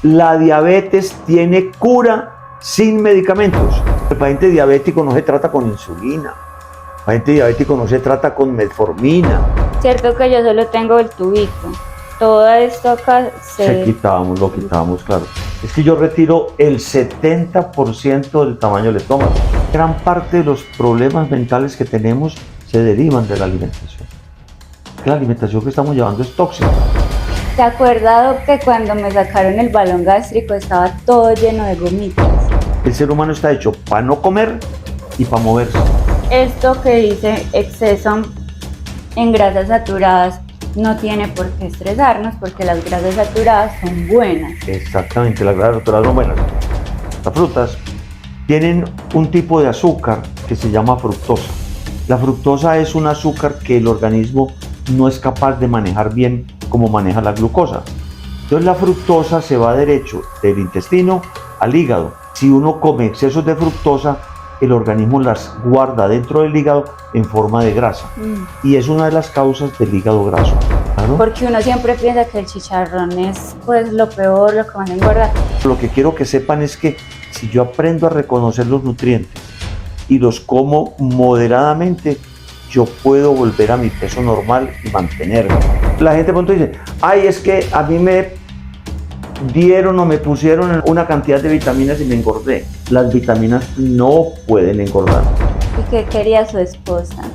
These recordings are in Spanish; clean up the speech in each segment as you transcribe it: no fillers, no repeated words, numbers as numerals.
La diabetes tiene cura sin medicamentos. El paciente diabético no se trata con insulina. El paciente diabético no se trata con metformina. Cierto que yo solo tengo el tubito. Todo esto acá Lo quitamos, claro. Es que yo retiro el 70% del tamaño del estómago. Gran parte de los problemas mentales que tenemos se derivan de la alimentación. La alimentación que estamos llevando es tóxica. ¿Se acuerda, Doc, que cuando me sacaron el balón gástrico estaba todo lleno de gomitas? El ser humano está hecho para no comer y para moverse. Esto que dice exceso en grasas saturadas no tiene por qué estresarnos, porque las grasas saturadas son buenas. Exactamente, las grasas saturadas son buenas. Las frutas tienen un tipo de azúcar que se llama fructosa. La fructosa es un azúcar que el organismo no es capaz de manejar bien como maneja la glucosa. Entonces la fructosa se va derecho del intestino al hígado. Si uno come excesos de fructosa, el organismo las guarda dentro del hígado en forma de grasa. Y es una de las causas del hígado graso. ¿Claro? Porque uno siempre piensa que el chicharrón es pues lo peor, lo que más engorda. Lo que quiero que sepan es que si yo aprendo a reconocer los nutrientes y los como moderadamente, yo puedo volver a mi peso normal y mantenerme. La gente pronto dice, ay, es que a mí me dieron o me pusieron una cantidad de vitaminas y me engordé. Las vitaminas no pueden engordar. ¿Y qué quería su esposa?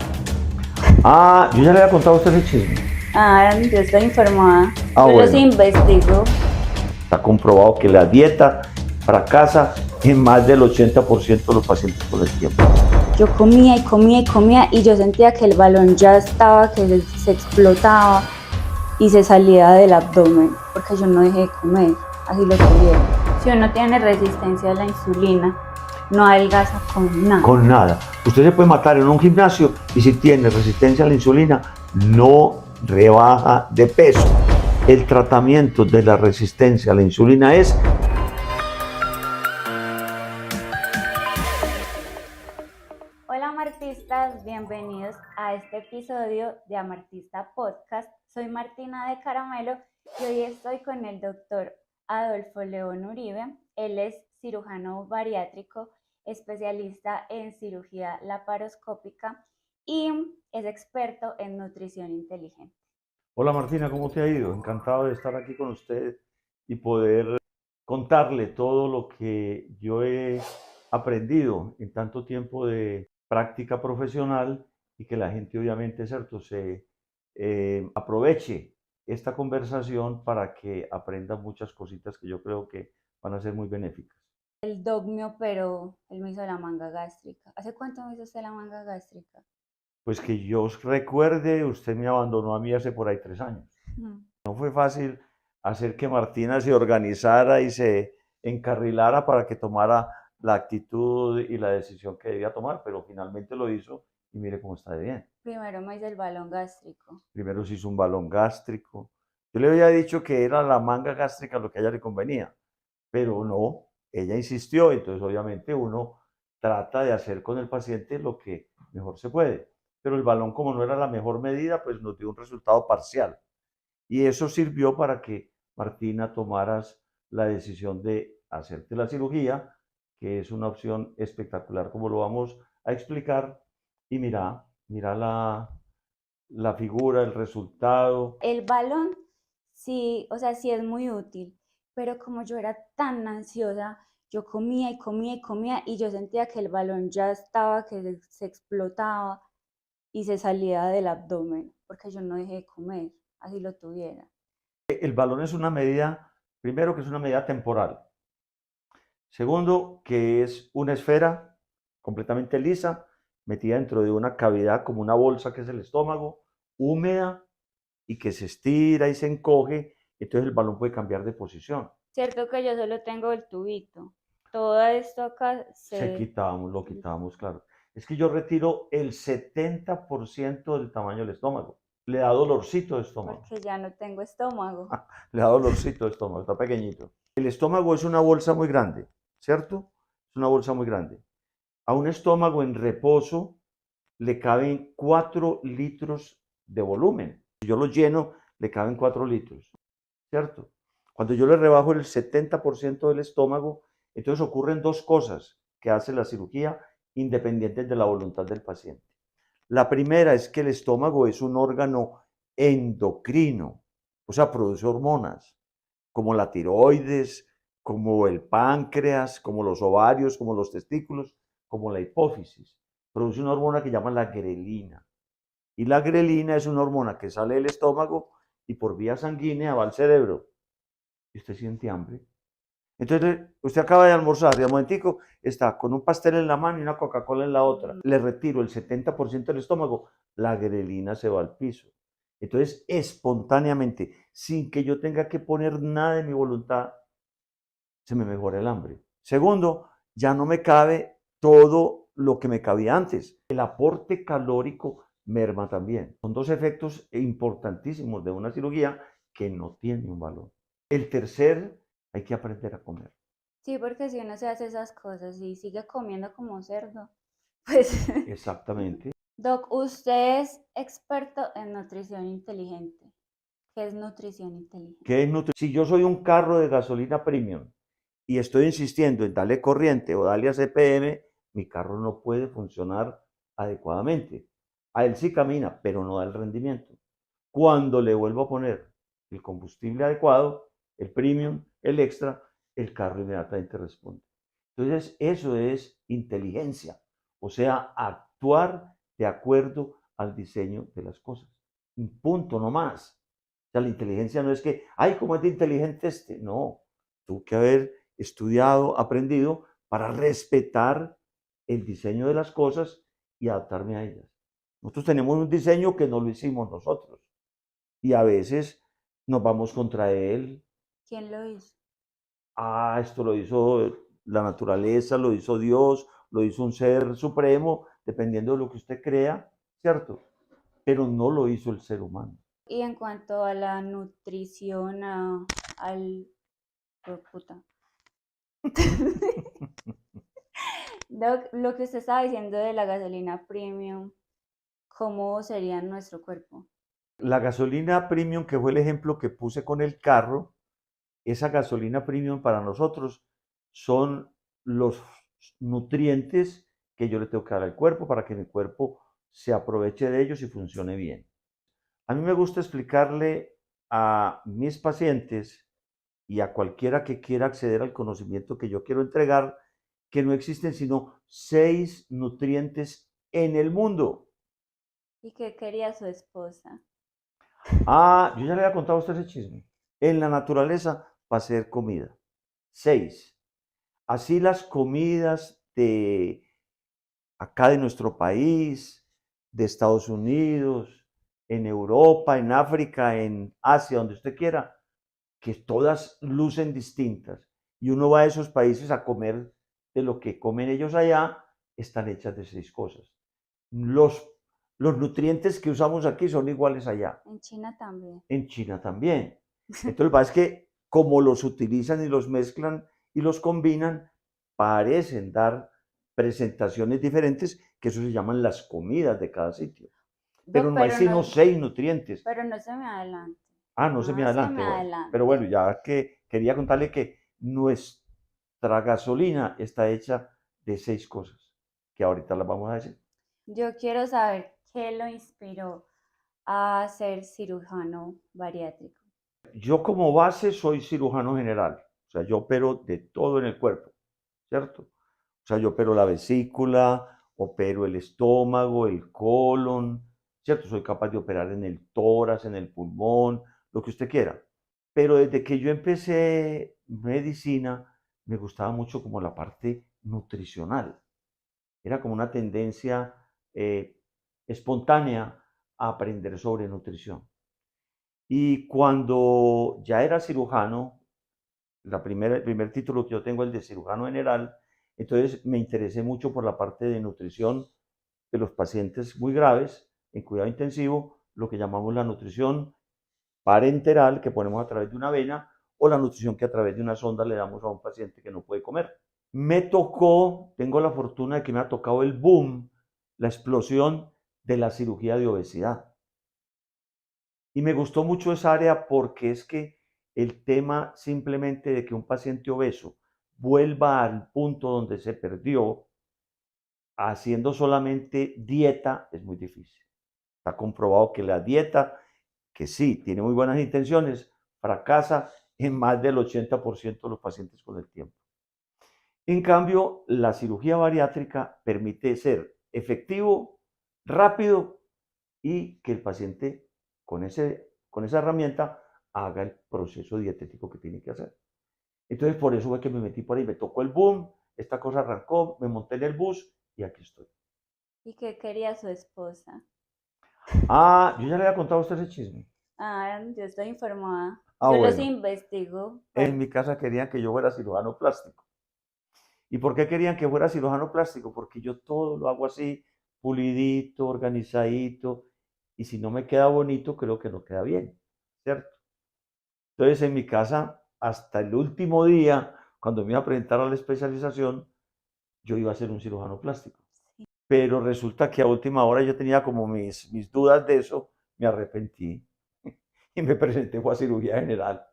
Ah, yo ya le había contado a usted el chisme. Ah, yo estoy informada. Yo Bueno. los investigo. Está comprobado que la dieta fracasa en más del 80% de los pacientes con el tiempo. Yo comía y comía y comía y yo sentía que el balón ya estaba, que se explotaba y se salía del abdomen, porque yo no dejé de comer, así lo tuvieron. Si uno tiene resistencia a la insulina, no adelgaza con nada. Con nada. Usted se puede matar en un gimnasio y si tiene resistencia a la insulina, no rebaja de peso. El tratamiento de la resistencia a la insulina es... Hola Amartistas, bienvenidos a este episodio de Amartista Podcast. Soy Martina de Caramelo y hoy estoy con el doctor Adolfo León Uribe. Él es cirujano bariátrico, especialista en cirugía laparoscópica y es experto en nutrición inteligente. Hola Martina, ¿cómo te ha ido? Encantado de estar aquí con usted y poder contarle todo lo que yo he aprendido en tanto tiempo de práctica profesional y que la gente obviamente, ¿cierto?, se aproveche esta conversación para que aprenda muchas cositas que yo creo que van a ser muy benéficas. El doc me operó, él me hizo la manga gástrica. ¿Hace cuánto me hizo usted la manga gástrica? Pues que yo os recuerde, usted me abandonó a mí hace por ahí 3 años. No fue fácil hacer que Martina se organizara y se encarrilara para que tomara la actitud y la decisión que debía tomar, pero finalmente lo hizo y mire cómo está de bien. Primero me hizo el balón gástrico. Primero se hizo un balón gástrico. Yo le había dicho que era la manga gástrica lo que a ella le convenía, pero no, ella insistió, entonces obviamente uno trata de hacer con el paciente lo que mejor se puede, pero el balón como no era la mejor medida, pues nos dio un resultado parcial. Y eso sirvió para que Martina tomaras la decisión de hacerte la cirugía, que es una opción espectacular, como lo vamos a explicar. Y mira la figura, el resultado. El balón, sí, o sea, sí es muy útil, pero como yo era tan ansiosa, yo comía y comía y comía y yo sentía que el balón ya estaba, que se explotaba y se salía del abdomen, porque yo no dejé de comer, así lo tuviera. El balón es una medida, primero que es una medida temporal. Segundo, que es una esfera completamente lisa, metida dentro de una cavidad como una bolsa que es el estómago, húmeda y que se estira y se encoge, entonces el balón puede cambiar de posición. Cierto que yo solo tengo el tubito. Todo esto acá Lo quitamos, claro. Es que yo retiro el 70% del tamaño del estómago. Le da dolorcito de estómago. Porque ya no tengo estómago. Le da dolorcito de estómago, está pequeñito. El estómago es una bolsa muy grande, ¿cierto? Es una bolsa muy grande. A un estómago en reposo le caben 4 litros de volumen. Si yo lo lleno, le caben 4 litros, ¿cierto? Cuando yo le rebajo el 70% del estómago, entonces ocurren dos cosas que hace la cirugía independientes de la voluntad del paciente. La primera es que el estómago es un órgano endocrino, o sea, produce hormonas, como la tiroides, como el páncreas, como los ovarios, como los testículos, como la hipófisis. Produce una hormona que llama la grelina. Y la grelina es una hormona que sale del estómago y por vía sanguínea va al cerebro. Y usted siente hambre. Entonces, usted acaba de almorzar y al momentico está con un pastel en la mano y una Coca-Cola en la otra. Le retiro el 70% del estómago, la grelina se va al piso. Entonces, espontáneamente, sin que yo tenga que poner nada de mi voluntad, se me mejora el hambre. Segundo, ya no me cabe todo lo que me cabía antes. El aporte calórico merma también. Son dos efectos importantísimos de una cirugía que no tiene un valor. El tercer, hay que aprender a comer. Sí, porque si uno se hace esas cosas y sigue comiendo como cerdo, pues... Exactamente. Doc, usted es experto en nutrición inteligente. ¿Qué es nutrición inteligente? ¿Qué es si yo soy un carro de gasolina premium y estoy insistiendo en darle corriente o darle a CPM, mi carro no puede funcionar adecuadamente. A él sí camina, pero no da el rendimiento. Cuando le vuelvo a poner el combustible adecuado, el premium, el extra, el carro inmediatamente responde. Entonces, eso es inteligencia, o sea, actuar de acuerdo al diseño de las cosas. Un punto, no más. O sea, la inteligencia no es que, ay, ¿cómo es de inteligente este? No, tuve que haber estudiado, aprendido para respetar el diseño de las cosas y adaptarme a ellas. Nosotros tenemos un diseño que no lo hicimos nosotros y a veces nos vamos contra él. ¿Quién lo hizo? Ah, esto lo hizo la naturaleza, lo hizo Dios, lo hizo un ser supremo, dependiendo de lo que usted crea, ¿cierto? Pero no lo hizo el ser humano. Y en cuanto a la nutrición, al... oh, puta. Doc, lo que usted estaba diciendo de la gasolina premium, ¿cómo sería nuestro cuerpo? La gasolina premium, que fue el ejemplo que puse con el carro, esa gasolina premium para nosotros son los nutrientes que yo le tengo que dar al cuerpo para que mi cuerpo se aproveche de ellos y funcione bien. A mí me gusta explicarle a mis pacientes y a cualquiera que quiera acceder al conocimiento que yo quiero entregar que no existen sino 6 nutrientes en el mundo. ¿Y qué quería su esposa? Ah, yo ya le había contado a usted ese chisme. En la naturaleza para hacer comida. 6. Así las comidas de acá de nuestro país, de Estados Unidos, en Europa, en África, en Asia, donde usted quiera, que todas lucen distintas. Y uno va a esos países a comer de lo que comen ellos allá, están hechas de 6 cosas. Los, los nutrientes que usamos aquí son iguales allá. En China también. En China también. Entonces, lo que pasa es que como los utilizan y los mezclan y los combinan, parecen dar presentaciones diferentes, que eso se llaman las comidas de cada sitio. Pero Doc, no hay sino 6 nutrientes. pero no se me adelante. Ah, no se me No se adelante, me bueno. adelante. Pero bueno, ya que quería contarle que nuestra gasolina está hecha de 6 cosas, que ahorita las vamos a decir. Yo quiero saber qué lo inspiró a ser cirujano bariátrico. Yo como base soy cirujano general, o sea, yo opero de todo en el cuerpo, ¿cierto? O sea, yo opero la vesícula, opero el estómago, el colon, ¿cierto? Soy capaz de operar en el tórax, en el pulmón, lo que usted quiera. Pero desde que yo empecé medicina, me gustaba mucho como la parte nutricional. Era como una tendencia espontánea a aprender sobre nutrición. Y cuando ya era cirujano, el primer título que yo tengo es el de cirujano general, entonces me interesé mucho por la parte de nutrición de los pacientes muy graves en cuidado intensivo, lo que llamamos la nutrición parenteral que ponemos a través de una vena o la nutrición que a través de una sonda le damos a un paciente que no puede comer. Me tocó, tengo la fortuna de que me ha tocado el boom, la explosión de la cirugía de obesidad. Y me gustó mucho esa área porque es que el tema simplemente de que un paciente obeso vuelva al punto donde se perdió haciendo solamente dieta es muy difícil. Está comprobado que la dieta, que sí, tiene muy buenas intenciones, fracasa en más del 80% de los pacientes con el tiempo. En cambio, la cirugía bariátrica permite ser efectivo, rápido y que el paciente con esa herramienta haga el proceso dietético que tiene que hacer. Entonces, por eso fue que me metí por ahí, me tocó el boom, esta cosa arrancó, me monté en el bus y aquí estoy. ¿Y qué quería su esposa? Ah, yo ya le había contado a usted ese chisme. Ah, yo estoy informada. Ah, Yo los bueno, investigo. en mi casa querían que yo fuera cirujano plástico. ¿Y por qué querían que fuera cirujano plástico? Porque yo todo lo hago así, pulidito, organizadito, y si no me queda bonito, creo que no queda bien, ¿cierto? Entonces, en mi casa, hasta el último día, cuando me iba a presentar a la especialización, yo iba a ser un cirujano plástico. Pero resulta que a última hora yo tenía como mis dudas de eso, me arrepentí y me presenté a cirugía general.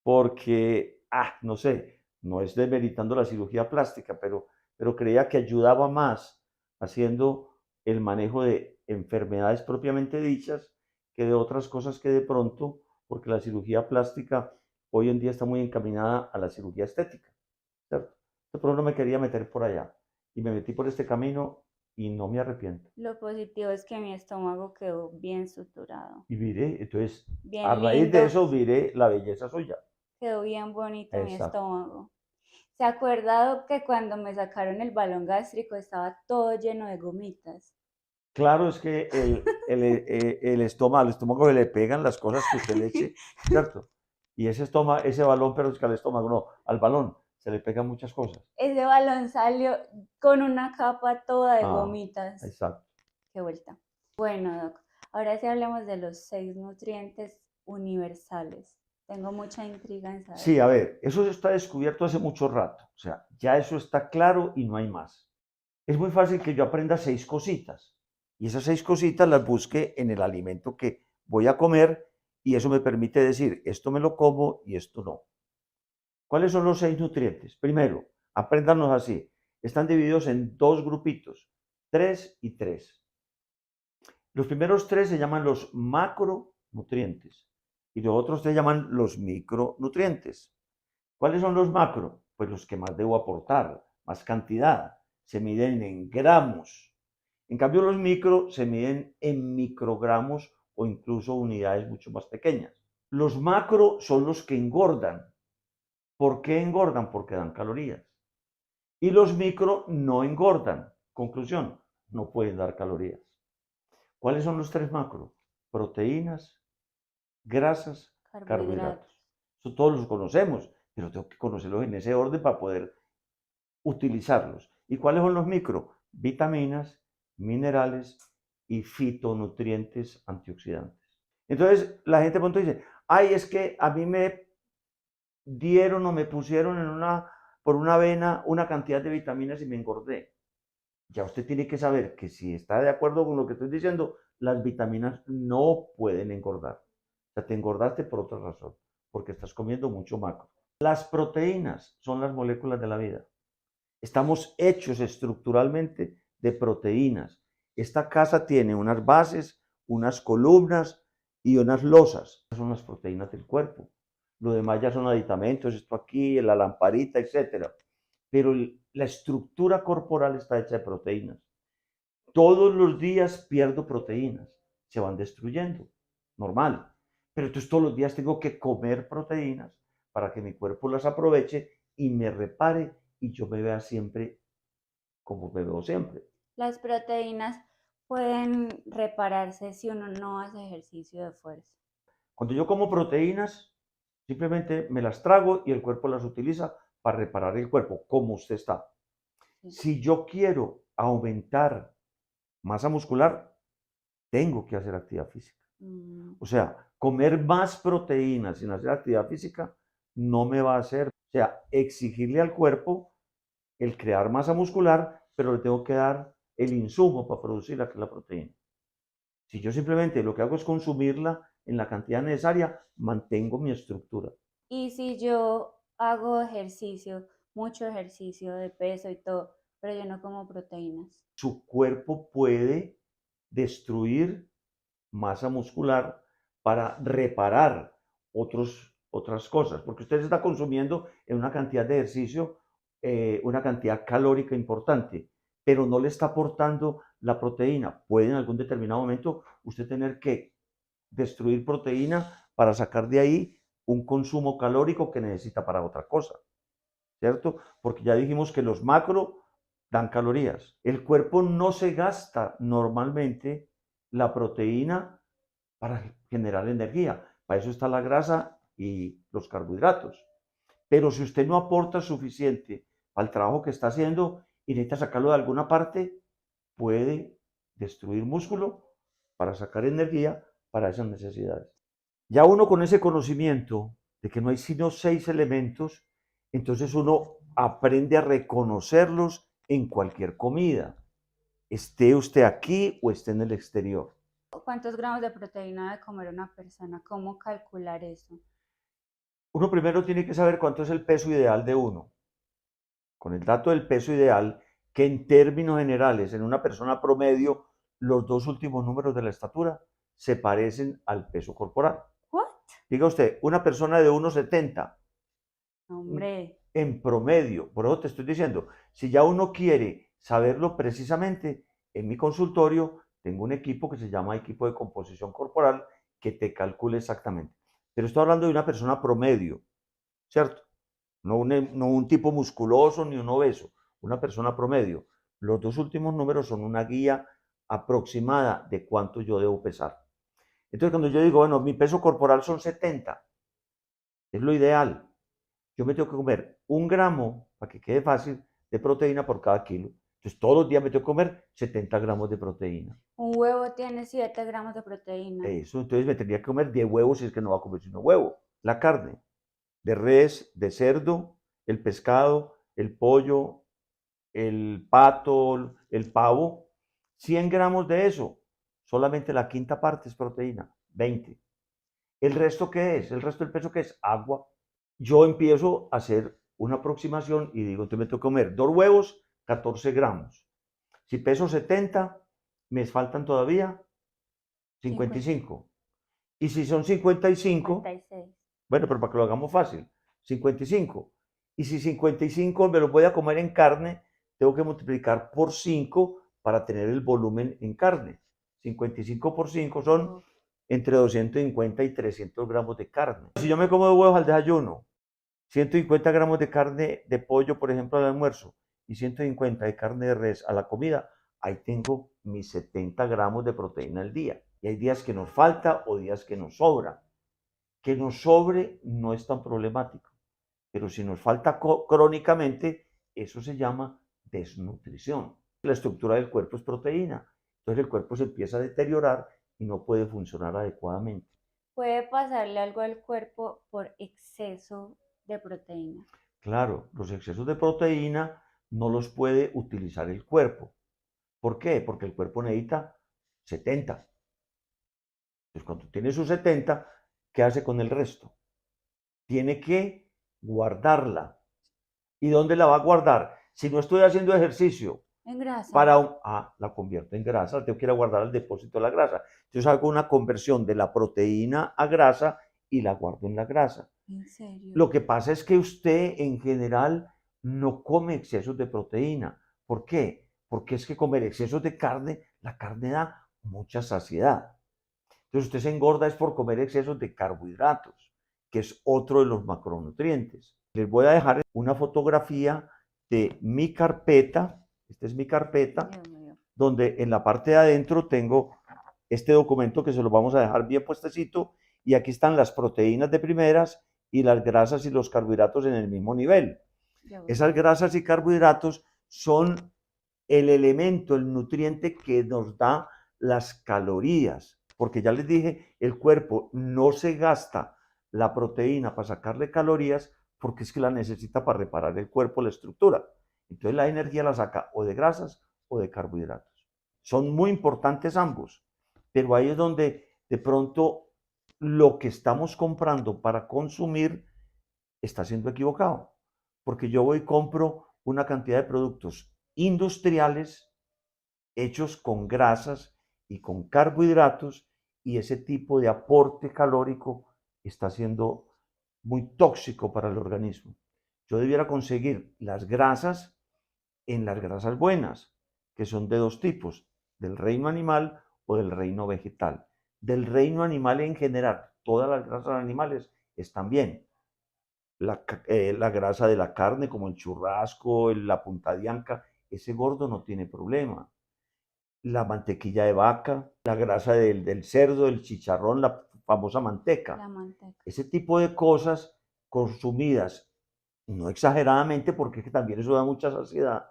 Porque, no sé, no es demeritando la cirugía plástica, pero creía que ayudaba más haciendo el manejo de enfermedades propiamente dichas que de otras cosas que de pronto, porque la cirugía plástica hoy en día está muy encaminada a la cirugía estética, ¿cierto? Pero no me quería meter por allá y me metí por este camino y no me arrepiento. Lo positivo es que mi estómago quedó bien suturado, Y miré, entonces, a bien raíz de lindo, eso, miré la belleza suya. quedó bien bonito mi Exacto. estómago. ¿Se ha acordado que cuando me sacaron el balón gástrico estaba todo lleno de gomitas? Claro, es que el estómago, al estómago se le pegan las cosas que usted le eche, ¿cierto? Y ese balón, pero es que al estómago, no, al balón se le pegan muchas cosas. Ese balón salió con una capa toda de Ah, gomitas. exacto. Qué vuelta. Bueno, Doc, ahora sí hablemos de los 6 nutrientes universales. Tengo mucha intriga en saber. Sí, a ver, eso está descubierto hace mucho rato. O sea, ya eso está claro y no hay más. Es muy fácil que yo aprenda 6 cositas y esas 6 cositas las busque en el alimento que voy a comer y eso me permite decir, esto me lo como y esto no. ¿Cuáles son los 6 nutrientes? Primero, apréndanos así. Están divididos en 2 grupitos, 3 y 3. Los primeros 3 se llaman los macronutrientes y los otros se llaman los micronutrientes. ¿Cuáles son los macro? Pues los que más debo aportar, más cantidad. Se miden en gramos. En cambio, los micro se miden en microgramos o incluso unidades mucho más pequeñas. Los macro son los que engordan. ¿Por qué engordan? Porque dan calorías. Y los micro no engordan. Conclusión, no pueden dar calorías. ¿Cuáles son los 3 macro? Proteínas, grasas, Carbohidratos. carbohidratos. Eso todos los conocemos, pero tengo que conocerlos en ese orden para poder utilizarlos. ¿Y cuáles son los micro? Vitaminas, minerales y fitonutrientes antioxidantes. Entonces, la gente de pronto dice, ay, es que a mí me dieron o me pusieron por una vena una cantidad de vitaminas y me engordé. Ya usted tiene que saber que si está de acuerdo con lo que estoy diciendo, las vitaminas no pueden engordar. O sea, te engordaste por otra razón, porque estás comiendo mucho macro. Las proteínas son las moléculas de la vida. Estamos hechos estructuralmente de proteínas. Esta casa tiene unas bases, unas columnas y unas losas. Estas son las proteínas del cuerpo. Lo demás ya son aditamentos, esto aquí, la lamparita, etc. Pero la estructura corporal está hecha de proteínas. Todos los días pierdo proteínas, se van destruyendo, normal. Pero entonces todos los días tengo que comer proteínas para que mi cuerpo las aproveche y me repare y yo me vea siempre como me veo siempre. Las proteínas pueden repararse si uno no hace ejercicio de fuerza. Cuando yo como proteínas, simplemente me las trago y el cuerpo las utiliza para reparar el cuerpo, como usted está. Sí. Si yo quiero aumentar masa muscular, tengo que hacer actividad física. O sea, comer más proteínas sin hacer actividad física no me va a hacer, o sea, exigirle al cuerpo el crear masa muscular, pero le tengo que dar el insumo para producir la proteína. Si yo simplemente lo que hago es consumirla, en la cantidad necesaria, mantengo mi estructura. Y si yo hago ejercicio, mucho ejercicio de peso y todo, pero yo no como proteínas. Su cuerpo puede destruir masa muscular para reparar otras cosas, porque usted está consumiendo en una cantidad de ejercicio, una cantidad calórica importante, pero no le está aportando la proteína. Puede en algún determinado momento usted tener que destruir proteína para sacar de ahí un consumo calórico que necesita para otra cosa, ¿cierto? Porque ya dijimos que los macro dan calorías. El cuerpo no se gasta normalmente la proteína para generar energía. Para eso está la grasa y los carbohidratos. Pero si usted no aporta suficiente al trabajo que está haciendo y necesita sacarlo de alguna parte, puede destruir músculo para sacar energía para esas necesidades. Ya uno con ese conocimiento de que no hay sino 6 elementos, entonces uno aprende a reconocerlos en cualquier comida, esté usted aquí o esté en el exterior. ¿Cuántos gramos de proteína debe comer una persona? ¿Cómo calcular eso? Uno primero tiene que saber cuánto es el peso ideal de uno. Con el dato del peso ideal, que en términos generales, en una persona promedio, los dos últimos números de la estatura se parecen al peso corporal. ¿What? Diga usted, una persona de 1,70 Hombre, en promedio, por eso te estoy diciendo, si ya uno quiere saberlo precisamente, en mi consultorio tengo un equipo que se llama equipo de composición corporal que te calcule exactamente. Pero estoy hablando de una persona promedio, ¿cierto? No un tipo musculoso ni un obeso, una persona promedio. Los dos últimos números son una guía aproximada de cuánto yo debo pesar. Entonces, cuando yo digo, bueno, mi peso corporal son 70, es lo ideal. Yo me tengo que comer 1 gramo, para que quede fácil, de proteína por cada kilo. Entonces, todos los días me tengo que comer 70 gramos de proteína. un huevo tiene 7 gramos de proteína. Eso, entonces me tendría que comer 10 huevos si es que no va a comer sino huevo. La carne, de res, de cerdo, el pescado, el pollo, el pato, el pavo, 100 gramos de eso. Solamente la quinta parte es proteína, 20. ¿El resto qué es? ¿El resto del peso qué es? Agua. Yo empiezo a hacer una aproximación y digo, entonces me tengo que comer 2 huevos, 14 gramos. Si peso 70, me faltan todavía 55. Y si son 55, 56. bueno, pero para que lo hagamos fácil, 55. Y si 55 me lo voy a comer en carne, tengo que multiplicar por 5 para tener el volumen en carne. 55 por 5 son entre 250 y 300 gramos de carne. Si yo me como 2 huevos al desayuno, 150 gramos de carne de pollo, por ejemplo, al almuerzo, y 150 de carne de res a la comida, ahí tengo mis 70 gramos de proteína al día. Y hay días que nos falta o días que nos sobra. Que nos sobre no es tan problemático, pero si nos falta crónicamente, eso se llama desnutrición. La estructura del cuerpo es proteína, entonces el cuerpo se empieza a deteriorar y no puede funcionar adecuadamente. ¿Puede pasarle algo al cuerpo por exceso de proteína? Claro, los excesos de proteína no los puede utilizar el cuerpo. ¿Por qué? Porque el cuerpo necesita 70. Entonces, cuando tiene sus 70, ¿qué hace con el resto? Tiene que guardarla. ¿Y dónde la va a guardar? Si no estoy haciendo ejercicio, En grasa. la convierto en grasa, tengo que ir a guardar el depósito de la grasa. Entonces hago una conversión de la proteína a grasa y la guardo en la grasa. ¿En serio? Lo que pasa es que usted en general no come excesos de proteína. ¿Por qué? Porque es que comer excesos de carne, la carne da mucha saciedad. Entonces usted se engorda es por comer excesos de carbohidratos, que es otro de los macronutrientes. Les voy a dejar una fotografía de mi carpeta. Esta es mi carpeta, donde en la parte de adentro tengo este documento que se lo vamos a dejar bien puestecito. Y aquí están las proteínas de primeras y las grasas y los carbohidratos en el mismo nivel. Esas grasas y carbohidratos son el elemento, el nutriente que nos da las calorías. Porque ya les dije, el cuerpo no se gasta la proteína para sacarle calorías porque es que la necesita para reparar el cuerpo, la estructura. Entonces la energía la saca o de grasas o de carbohidratos. Son muy importantes ambos, pero ahí es donde de pronto lo que estamos comprando para consumir está siendo equivocado, porque yo voy y compro una cantidad de productos industriales hechos con grasas y con carbohidratos, y ese tipo de aporte calórico está siendo muy tóxico para el organismo. Yo debiera conseguir las grasas en las grasas buenas, que son de dos tipos, del reino animal o del reino vegetal. Del reino animal en general, todas las grasas animales están bien. La grasa de la carne, como el churrasco, la punta de anca, ese gordo no tiene problema. La mantequilla de vaca, la grasa del cerdo, el chicharrón, la famosa manteca. La manteca. Ese tipo de cosas consumidas, no exageradamente, porque es que también eso da mucha saciedad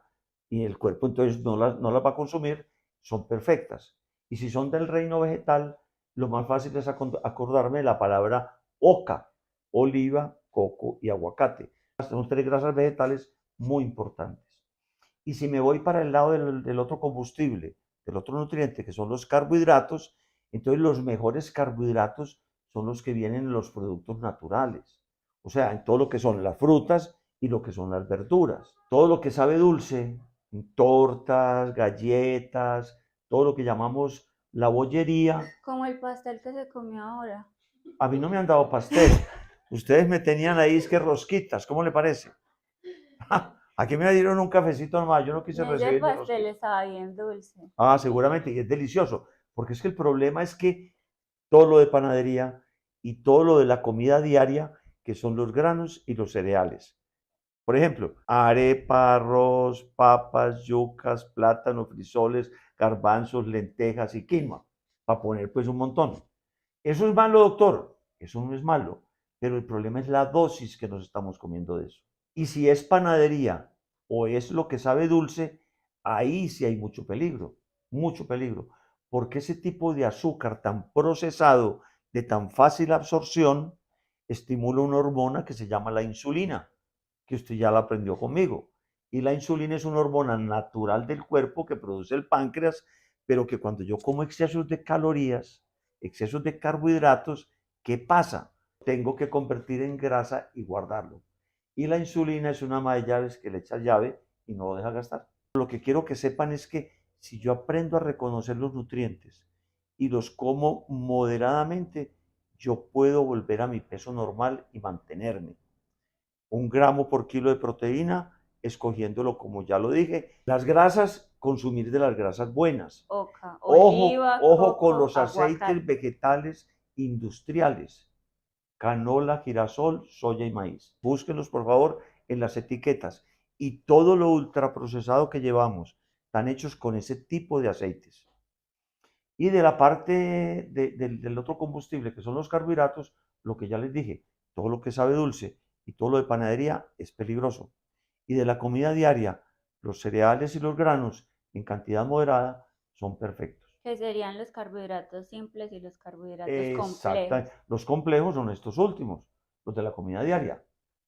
y el cuerpo entonces no las va a consumir, son perfectas. Y si son del reino vegetal, lo más fácil es acordarme de la palabra oca: oliva, coco y aguacate. Son tres grasas vegetales muy importantes. Y si me voy para el lado del otro combustible, del otro nutriente, que son los carbohidratos, entonces los mejores carbohidratos son los que vienen en los productos naturales. O sea, en todo lo que son las frutas y lo que son las verduras. Todo lo que sabe dulce, tortas, galletas, todo lo que llamamos la bollería. Como el pastel que se comió ahora. A mí no me han dado pastel. Ustedes me tenían ahí, es que rosquitas, ¿cómo le parece? Aquí me dieron un cafecito nomás, yo no quise Ese recibir ni pastel rosquita. estaba bien dulce. Ah, seguramente, y es delicioso, porque es que el problema es que todo lo de panadería y todo lo de la comida diaria, que son los granos y los cereales. Por ejemplo, arepa, arroz, papas, yucas, plátanos, frisoles, garbanzos, lentejas y quinoa, para poner pues un montón. ¿Eso es malo, doctor? Eso no es malo, pero el problema es la dosis que nos estamos comiendo de eso. Y si es panadería o es lo que sabe dulce, ahí sí hay mucho peligro, porque ese tipo de azúcar tan procesado, de tan fácil absorción, estimula una hormona que se llama la insulina, que usted ya la aprendió conmigo. Y la insulina es una hormona natural del cuerpo que produce el páncreas, pero que cuando yo como excesos de calorías, excesos de carbohidratos, ¿qué pasa? Tengo que convertir en grasa y guardarlo. Y la insulina es una ama de llaves que le echa llave y no lo deja gastar. Lo que quiero que sepan es que si yo aprendo a reconocer los nutrientes y los como moderadamente, yo puedo volver a mi peso normal y mantenerme. 1 gramo por kilo de proteína, escogiéndolo como ya lo dije. Las grasas, consumir de las grasas buenas. Oca, Ojo, oliva, ojo con coco, los aceites aguacate. vegetales industriales: canola, girasol, soya y maíz. Búsquenlos por favor en las etiquetas. Y todo lo ultraprocesado que llevamos están hechos con ese tipo de aceites. Y de la parte del otro combustible, que son los carbohidratos, lo que ya les dije, todo lo que sabe dulce y todo lo de panadería es peligroso. Y de la comida diaria, los cereales y los granos en cantidad moderada son perfectos. Que serían los carbohidratos simples y los carbohidratos complejos. Exacto. Los complejos son estos últimos, los de la comida diaria.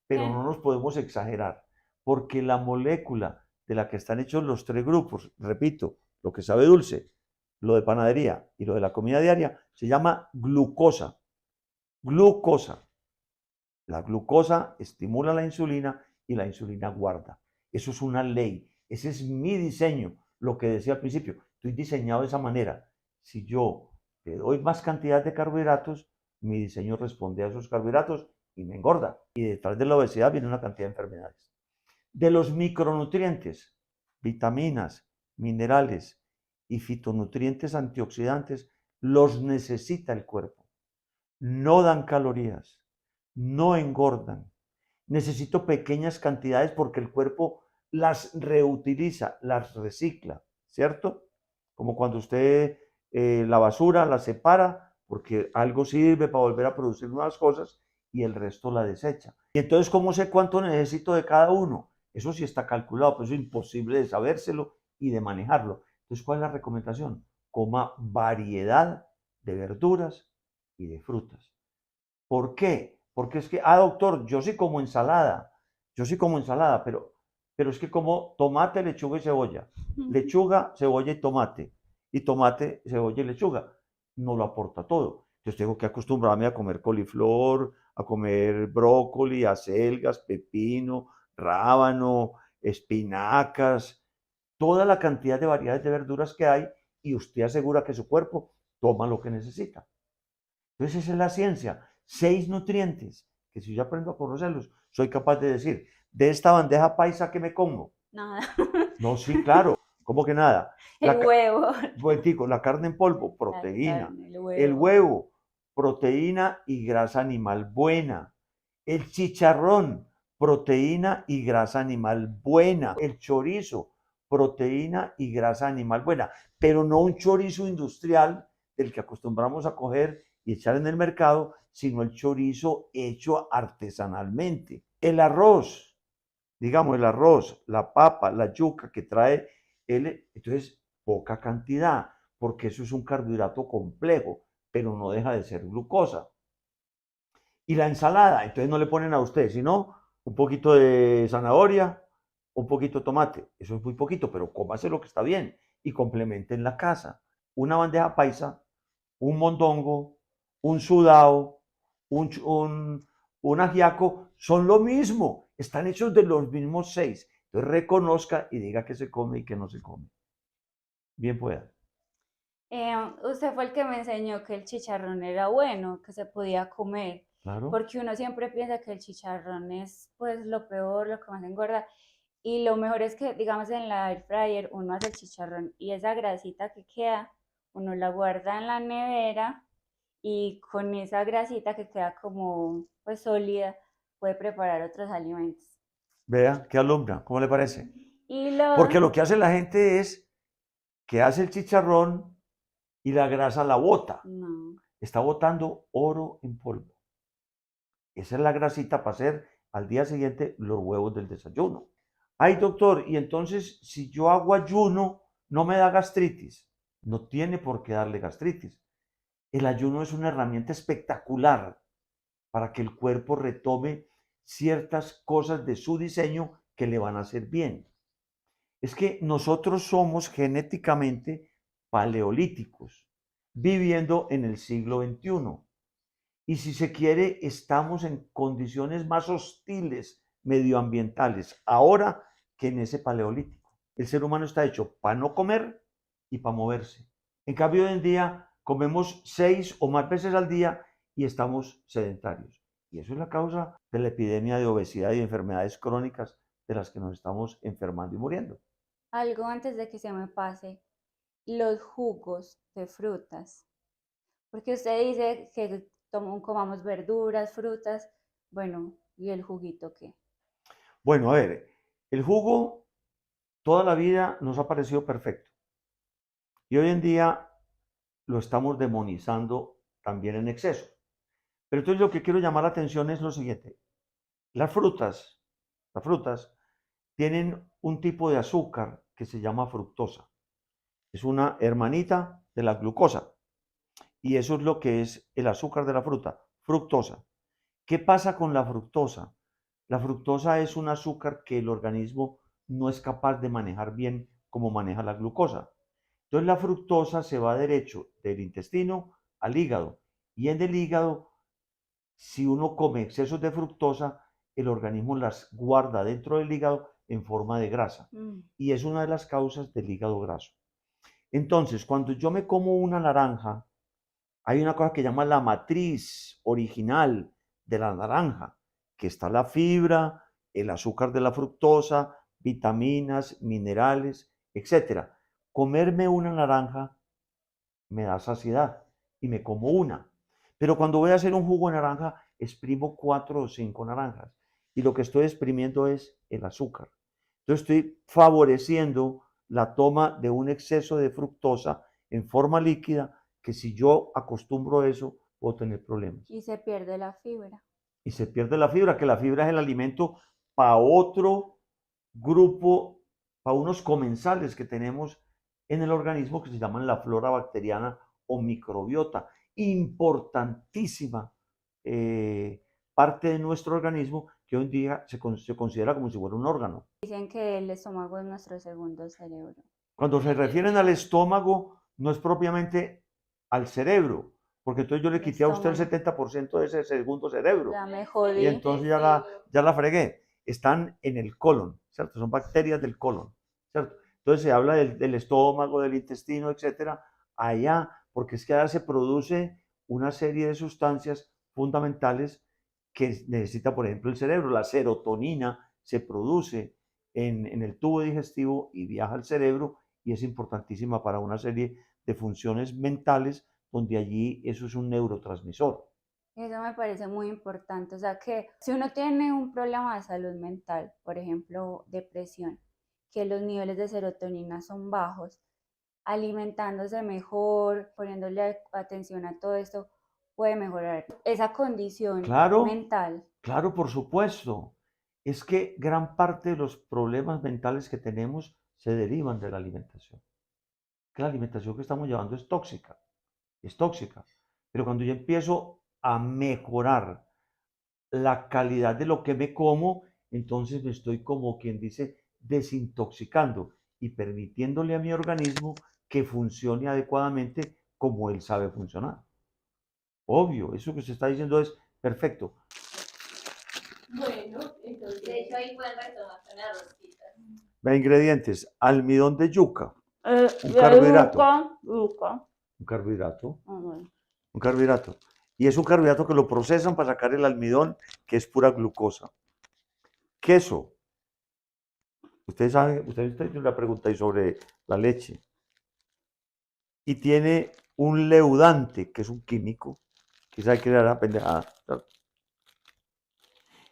Pero ¿Qué? no nos podemos exagerar, porque la molécula de la que están hechos los tres grupos, repito, lo que sabe dulce, lo de panadería y lo de la comida diaria, se llama glucosa. Glucosa. La glucosa estimula la insulina y la insulina guarda. Eso es una ley. Ese es mi diseño. Lo que decía al principio, estoy diseñado de esa manera. Si yo le doy más cantidad de carbohidratos, mi diseño responde a esos carbohidratos y me engorda. Y detrás de la obesidad viene una cantidad de enfermedades. De los micronutrientes, vitaminas, minerales y fitonutrientes antioxidantes, los necesita el cuerpo. No dan calorías, no engordan. Necesito pequeñas cantidades porque el cuerpo las reutiliza, las recicla, ¿cierto? Como cuando usted la basura la separa porque algo sirve para volver a producir nuevas cosas y el resto la desecha. Y entonces, ¿cómo sé cuánto necesito de cada uno? Eso sí está calculado, pero eso es imposible de sabérselo y de manejarlo. Entonces, ¿cuál es la recomendación? Coma variedad de verduras y de frutas. ¿Por qué? Porque es que, doctor, yo sí como ensalada, pero es que como tomate, lechuga y cebolla, lechuga, cebolla y tomate cebolla y lechuga, no lo aporta todo. Entonces tengo que acostumbrarme a comer coliflor, a comer brócoli, acelgas, pepino, rábano, espinacas, toda la cantidad de variedades de verduras que hay y usted asegura que su cuerpo toma lo que necesita. Entonces esa es la ciencia. 6 nutrientes que si yo aprendo a conocerlos, soy capaz de decir, de esta bandeja paisa que me como. Nada. No, sí, claro. ¿Cómo que nada? El huevo. La carne en polvo, La proteína. carne, el El huevo. huevo, proteína y grasa animal buena. El chicharrón, proteína y grasa animal buena. El chorizo, proteína y grasa animal buena. Pero no un chorizo industrial del que acostumbramos a coger y echar en el mercado, sino el chorizo hecho artesanalmente. El arroz, digamos, el arroz, la papa, la yuca que trae entonces poca cantidad, porque eso es un carbohidrato complejo, pero no deja de ser glucosa. Y la ensalada, entonces no le ponen a usted, sino un poquito de zanahoria, un poquito de tomate, eso es muy poquito, pero cómase lo que está bien y complemente en la casa. Una bandeja paisa, un mondongo, un sudao, un, un ajiaco, son lo mismo, están hechos de los mismos 6. Entonces reconozca y diga que se come y que no se come. Bien pueda. Usted fue el que me enseñó que el chicharrón era bueno, que se podía comer, Claro. porque uno siempre piensa que el chicharrón es pues lo peor, lo que más engorda, y lo mejor es que, digamos, en la air fryer uno hace el chicharrón y esa grasita que queda, uno la guarda en la nevera y con esa grasita que queda como pues sólida, puede preparar otros alimentos. Vea, qué alumbra, ¿cómo le parece? Y Porque lo, lo que hace la gente es que hace el chicharrón y la grasa la bota. no, Está botando oro en polvo. Esa es la grasita para hacer al día siguiente los huevos del desayuno. Ay, doctor, y entonces si yo hago ayuno, no me da gastritis. No tiene por qué darle gastritis. El ayuno es una herramienta espectacular para que el cuerpo retome ciertas cosas de su diseño que le van a hacer bien. Es que nosotros somos genéticamente paleolíticos, viviendo en el siglo XXI. Y si se quiere, estamos en condiciones más hostiles medioambientales ahora que en ese paleolítico. El ser humano está hecho para no comer y para moverse. En cambio, hoy en día comemos 6 o más veces al día y estamos sedentarios. Y eso es la causa de la epidemia de obesidad y de enfermedades crónicas de las que nos estamos enfermando y muriendo. algo antes de que se me pase, los jugos de frutas. Porque usted dice que comamos verduras, frutas, bueno, ¿y el juguito qué? Bueno, a ver, el jugo toda la vida nos ha parecido perfecto. Y hoy en día lo estamos demonizando también en exceso. Pero entonces lo que quiero llamar la atención es lo siguiente. Las frutas tienen un tipo de azúcar que se llama fructosa. Es una hermanita de la glucosa. Y eso es lo que es el azúcar de la fruta, fructosa. ¿Qué pasa con la fructosa? La fructosa es un azúcar que el organismo no es capaz de manejar bien como maneja la glucosa. Entonces la fructosa se va derecho del intestino al hígado. Y en el hígado, si uno come excesos de fructosa, el organismo las guarda dentro del hígado en forma de grasa. Y es una de las causas del hígado graso. Entonces, cuando yo me como una naranja, hay una cosa que llama la matriz original de la naranja, que está la fibra, el azúcar de la fructosa, vitaminas, minerales, etcétera. Comerme una naranja me da saciedad y me como una. Pero cuando voy a hacer un jugo de naranja, exprimo 4 o 5 naranjas y lo que estoy exprimiendo es el azúcar. Entonces estoy favoreciendo la toma de un exceso de fructosa en forma líquida que si yo acostumbro a eso, puedo tener problemas. Y se pierde la fibra. Y se pierde la fibra, que la fibra es el alimento para otro grupo, para unos comensales que tenemos en el organismo que se llaman la flora bacteriana o microbiota, importantísima parte de nuestro organismo que hoy en día se considera como si fuera un órgano. Dicen que el estómago es nuestro segundo cerebro. Cuando se refieren al estómago, no es propiamente al cerebro, porque entonces yo le El quité a usted el estómago. 70% de ese segundo cerebro. Ya me Y jodí. entonces ya la fregué. Están en el colon, ¿cierto? Son bacterias del colon, ¿cierto? Entonces se habla del estómago, del intestino, etcétera, allá, porque es que allá se produce una serie de sustancias fundamentales que necesita, por ejemplo, el cerebro. La serotonina se produce en el tubo digestivo y viaja al cerebro y es importantísima para una serie de funciones mentales donde allí eso es un neurotransmisor. Eso me parece muy importante. O sea que si uno tiene un problema de salud mental, por ejemplo, depresión, que los niveles de serotonina son bajos, alimentándose mejor, poniéndole atención a todo esto, puede mejorar esa condición Claro, mental. claro, por supuesto. Es que gran parte de los problemas mentales que tenemos se derivan de la alimentación. Que la alimentación que estamos llevando es tóxica, es tóxica. Pero cuando yo empiezo a mejorar la calidad de lo que me como, entonces me estoy, como quien dice, desintoxicando y permitiéndole a mi organismo que funcione adecuadamente como él sabe funcionar. Obvio, eso que se está diciendo es perfecto. Bueno, entonces de hecho ahí pueden retomar con las rosquitas. Ve, ingredientes: almidón de yuca, un De carbohidrato, yuca. un carbohidrato, Ah, bueno. un carbohidrato. Y es un carbohidrato que lo procesan para sacar el almidón, que es pura glucosa. Queso. Ustedes saben, ustedes tienen una pregunta ahí sobre la leche. Y tiene un leudante, que es un químico, que sabe que era la pendejada.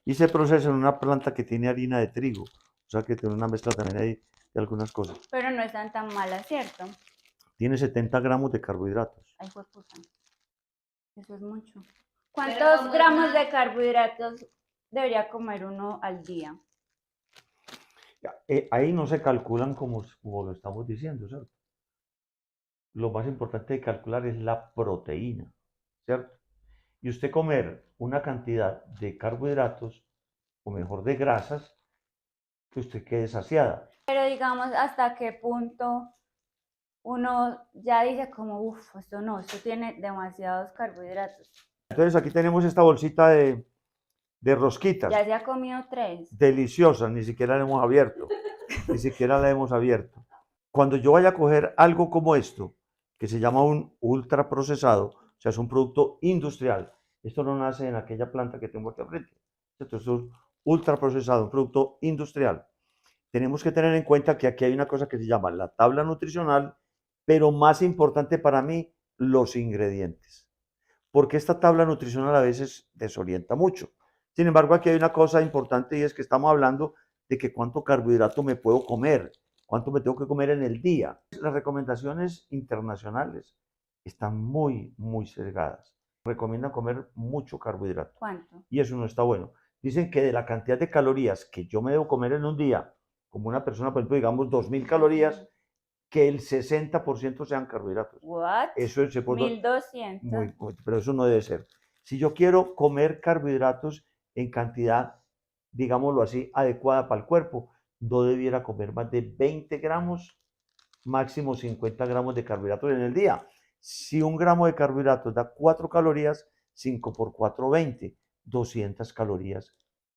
Y se procesa en una planta que tiene harina de trigo. O sea que tiene una mezcla también ahí de algunas cosas. Pero no están tan malas, ¿cierto? Tiene 70 gramos de carbohidratos. Ay, fue puta. Eso es mucho. Pero ¿Cuántos como gramos es de carbohidratos debería comer uno al día? Ahí no se calculan como lo estamos diciendo, ¿cierto? Lo más importante de calcular es la proteína, ¿cierto? Y usted comer una cantidad de carbohidratos, o mejor de grasas, que usted quede saciada. Pero digamos, ¿hasta qué punto uno ya dice como, uff, esto no, esto tiene demasiados carbohidratos? Entonces aquí tenemos esta bolsita de rosquitas, Ya se ha comido 3. deliciosas, ni siquiera la hemos abierto, ni siquiera la hemos abierto. Cuando yo vaya a coger algo como esto, que se llama un ultraprocesado, o sea, es un producto industrial, esto no nace en aquella planta que tengo aquí al frente, esto es un ultraprocesado, un producto industrial. Tenemos que tener en cuenta que aquí hay una cosa que se llama la tabla nutricional, pero más importante para mí, los ingredientes, porque esta tabla nutricional a veces desorienta mucho. Sin embargo, aquí hay una cosa importante y es que estamos hablando de que cuánto carbohidrato me puedo comer, cuánto me tengo que comer en el día. Las recomendaciones internacionales están muy, muy sesgadas. Recomiendan comer mucho carbohidrato ¿Cuánto? y eso no está bueno. Dicen que de la cantidad de calorías que yo me debo comer en un día, como una persona, por ejemplo, digamos 2000 calorías, que el 60% sean carbohidratos. ¿What? Eso se puede, 1200. pero eso no debe ser. Si yo quiero comer carbohidratos en cantidad, digámoslo así, adecuada para el cuerpo, no debiera comer más de 20 gramos, máximo 50 gramos de carbohidratos en el día. Si un gramo de carbohidratos da 4 calorías, 5 por 4, 20, 200 calorías.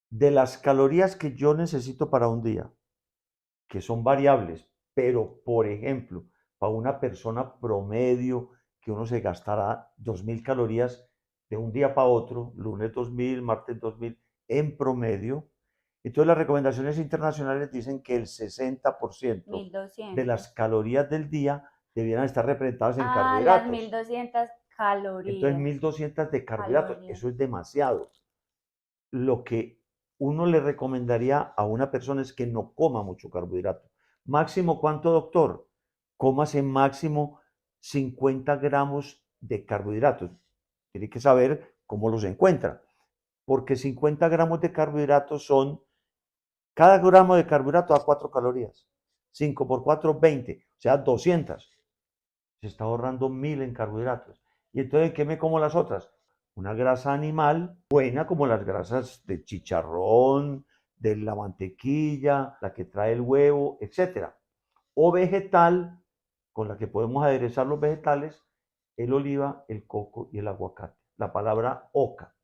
De las calorías que yo necesito para un día, que son variables, pero por ejemplo, para una persona promedio que uno se gastará 2000 calorías de un día para otro, lunes 2000, martes 2000, en promedio. Entonces las recomendaciones internacionales dicen que el 60% de 1200. las calorías del día debieran estar representadas en Ah, las carbohidratos. 1200 Entonces calorías. 1200 de carbohidratos, Calorías. eso es demasiado. Lo que uno le recomendaría a una persona es que no coma mucho carbohidrato. Máximo, ¿cuánto, doctor? Cómase máximo 50 gramos de carbohidratos. Tiene que saber cómo los encuentra, porque 50 gramos de carbohidratos son, cada gramo de carbohidrato da 4 calorías. 5 por 4, 20, o sea, 200. Se está ahorrando 1000 en carbohidratos. ¿Y entonces qué me como las otras? Una grasa animal buena, como las grasas de chicharrón, de la mantequilla, la que trae el huevo, etcétera. O vegetal, con la que podemos aderezar los vegetales, el oliva, el coco y el aguacate. La palabra oca.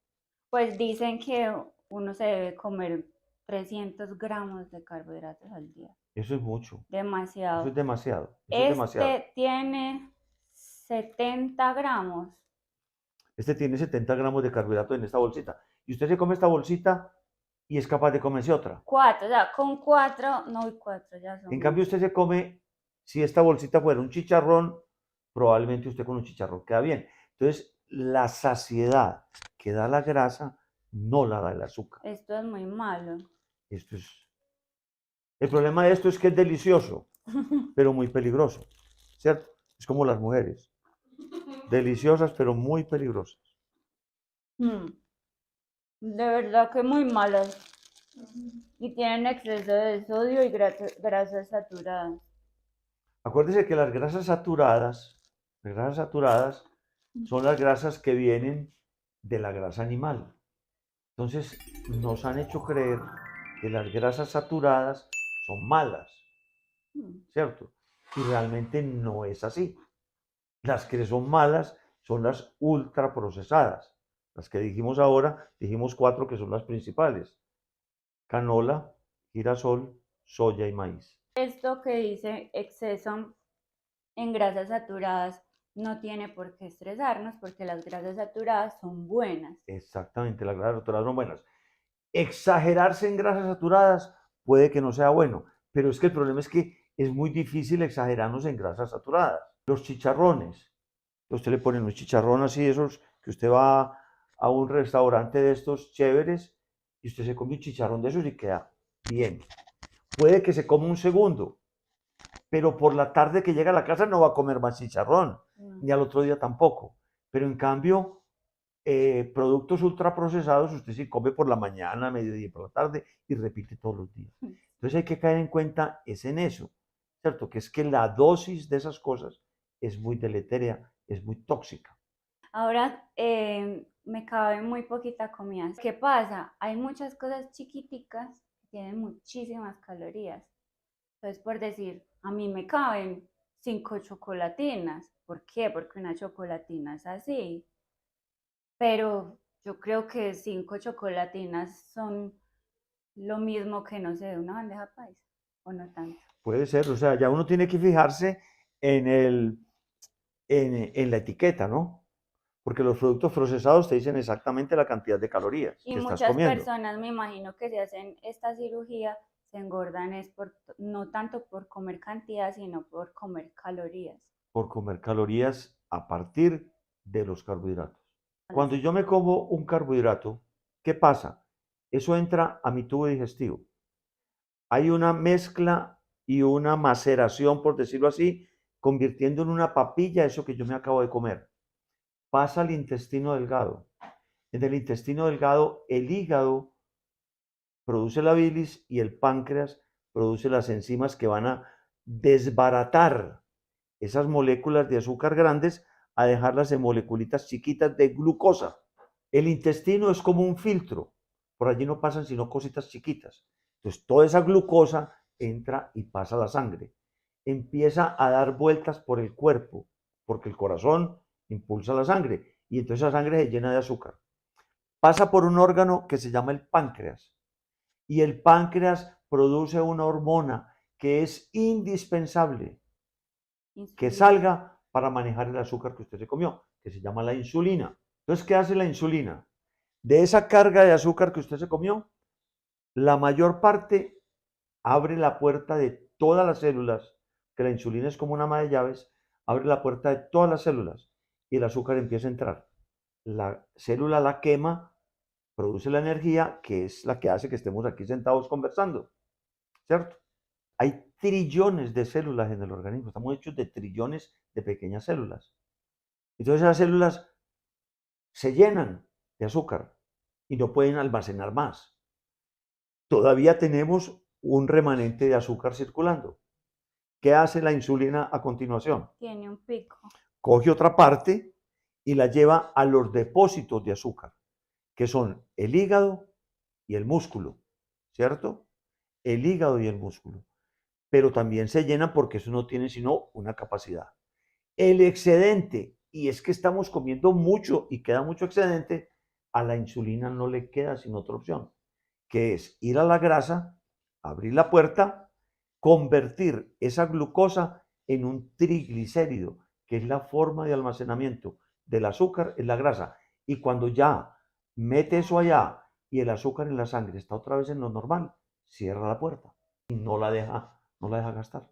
Pues dicen que uno se debe comer 300 gramos de carbohidratos al día. Eso es mucho. Eso Demasiado. es demasiado. Eso es demasiado. Este tiene 70 gramos. Este tiene 70 gramos de carbohidratos en esta bolsita. Y usted se come esta bolsita y es capaz de comerse otra. 4, o sea, con 4, no, 4 ya son. En cambio, usted se come, si esta bolsita fuera un chicharrón, probablemente usted con un chicharrón queda bien. Entonces, la saciedad que da la grasa no la da el azúcar. Esto es muy malo. Esto es... El problema de esto es que es delicioso, pero muy peligroso, ¿cierto? Es como las mujeres, deliciosas, pero muy peligrosas. De verdad que muy malas. Y tienen exceso de sodio y grasas saturadas. Acuérdese que las grasas saturadas son las grasas que vienen de la grasa animal. Entonces, nos han hecho creer que las grasas saturadas son malas, ¿cierto? Y realmente no es así. Las que son malas son las ultraprocesadas. Las que dijimos ahora, dijimos 4 que son las principales: canola, girasol, soya y maíz. Esto que dice exceso en grasas saturadas no tiene por qué estresarnos porque las grasas saturadas son buenas. Exactamente, las grasas saturadas son buenas. Exagerarse en grasas saturadas puede que no sea bueno, pero es que el problema es que es muy difícil exagerarnos en grasas saturadas. Los chicharrones, usted le pone un chicharrón así, esos que usted va a un restaurante de estos chéveres y usted se come un chicharrón de esos y queda bien. Puede que se coma un segundo, pero por la tarde que llega a la casa no va a comer más chicharrón, ni al otro día tampoco. Pero en cambio, productos ultraprocesados usted sí come por la mañana, mediodía y por la tarde y repite todos los días. Entonces hay que caer en cuenta es en eso, ¿cierto? Que es que la dosis de esas cosas es muy deletérea, es muy tóxica. Ahora me cabe muy poquita comida. ¿Qué pasa? Hay muchas cosas chiquiticas que tienen muchísimas calorías. Entonces, por decir, a mí me caben 5 chocolatinas. ¿Por qué? Porque una chocolatina es así. Pero yo creo que 5 chocolatinas son lo mismo que, no sé, una bandeja paisa, o no tanto. Puede ser, o sea, ya uno tiene que fijarse en la etiqueta, ¿no? Porque los productos procesados te dicen exactamente la cantidad de calorías Y que estás muchas comiendo. personas, me imagino que se hacen esta cirugía, se engordan es no tanto por comer cantidad, sino por comer calorías. Por comer calorías a partir de los carbohidratos. Cuando yo me como un carbohidrato, ¿qué pasa? Eso entra a mi tubo digestivo. Hay una mezcla y una maceración, por decirlo así, convirtiendo en una papilla eso que yo me acabo de comer. Pasa al intestino delgado. En el intestino delgado, el hígado produce la bilis y el páncreas produce las enzimas que van a desbaratar esas moléculas de azúcar grandes a dejarlas en moleculitas chiquitas de glucosa. El intestino es como un filtro, por allí no pasan sino cositas chiquitas. Entonces toda esa glucosa entra y pasa a la sangre. Empieza a dar vueltas por el cuerpo, porque el corazón impulsa la sangre y entonces la sangre se llena de azúcar. Pasa por un órgano que se llama el páncreas y el páncreas produce una hormona que es indispensable que salga para manejar el azúcar que usted se comió, que se llama la insulina. Entonces, ¿qué hace la insulina? De esa carga de azúcar que usted se comió, la mayor parte abre la puerta de todas las células, que la insulina es como una ama de llaves, abre la puerta de todas las células y el azúcar empieza a entrar. La célula la quema, produce la energía, que es la que hace que estemos aquí sentados conversando, ¿cierto? Hay trillones de células en el organismo, estamos hechos de trillones de pequeñas células. Entonces esas células se llenan de azúcar y no pueden almacenar más. Todavía tenemos un remanente de azúcar circulando. ¿Qué hace la insulina a continuación? Tiene un pico. Coge otra parte y la lleva a los depósitos de azúcar, que son el hígado y el músculo, ¿cierto? El hígado y el músculo. Pero también se llenan porque eso no tiene sino una capacidad. El excedente y es que estamos comiendo mucho y queda mucho excedente, a la insulina no le queda sin otra opción, que es ir a la grasa, abrir la puerta, convertir esa glucosa en un triglicérido, que es la forma de almacenamiento del azúcar en la grasa. Y cuando ya mete eso allá y el azúcar en la sangre está otra vez en lo normal, cierra la puerta y no la deja gastar.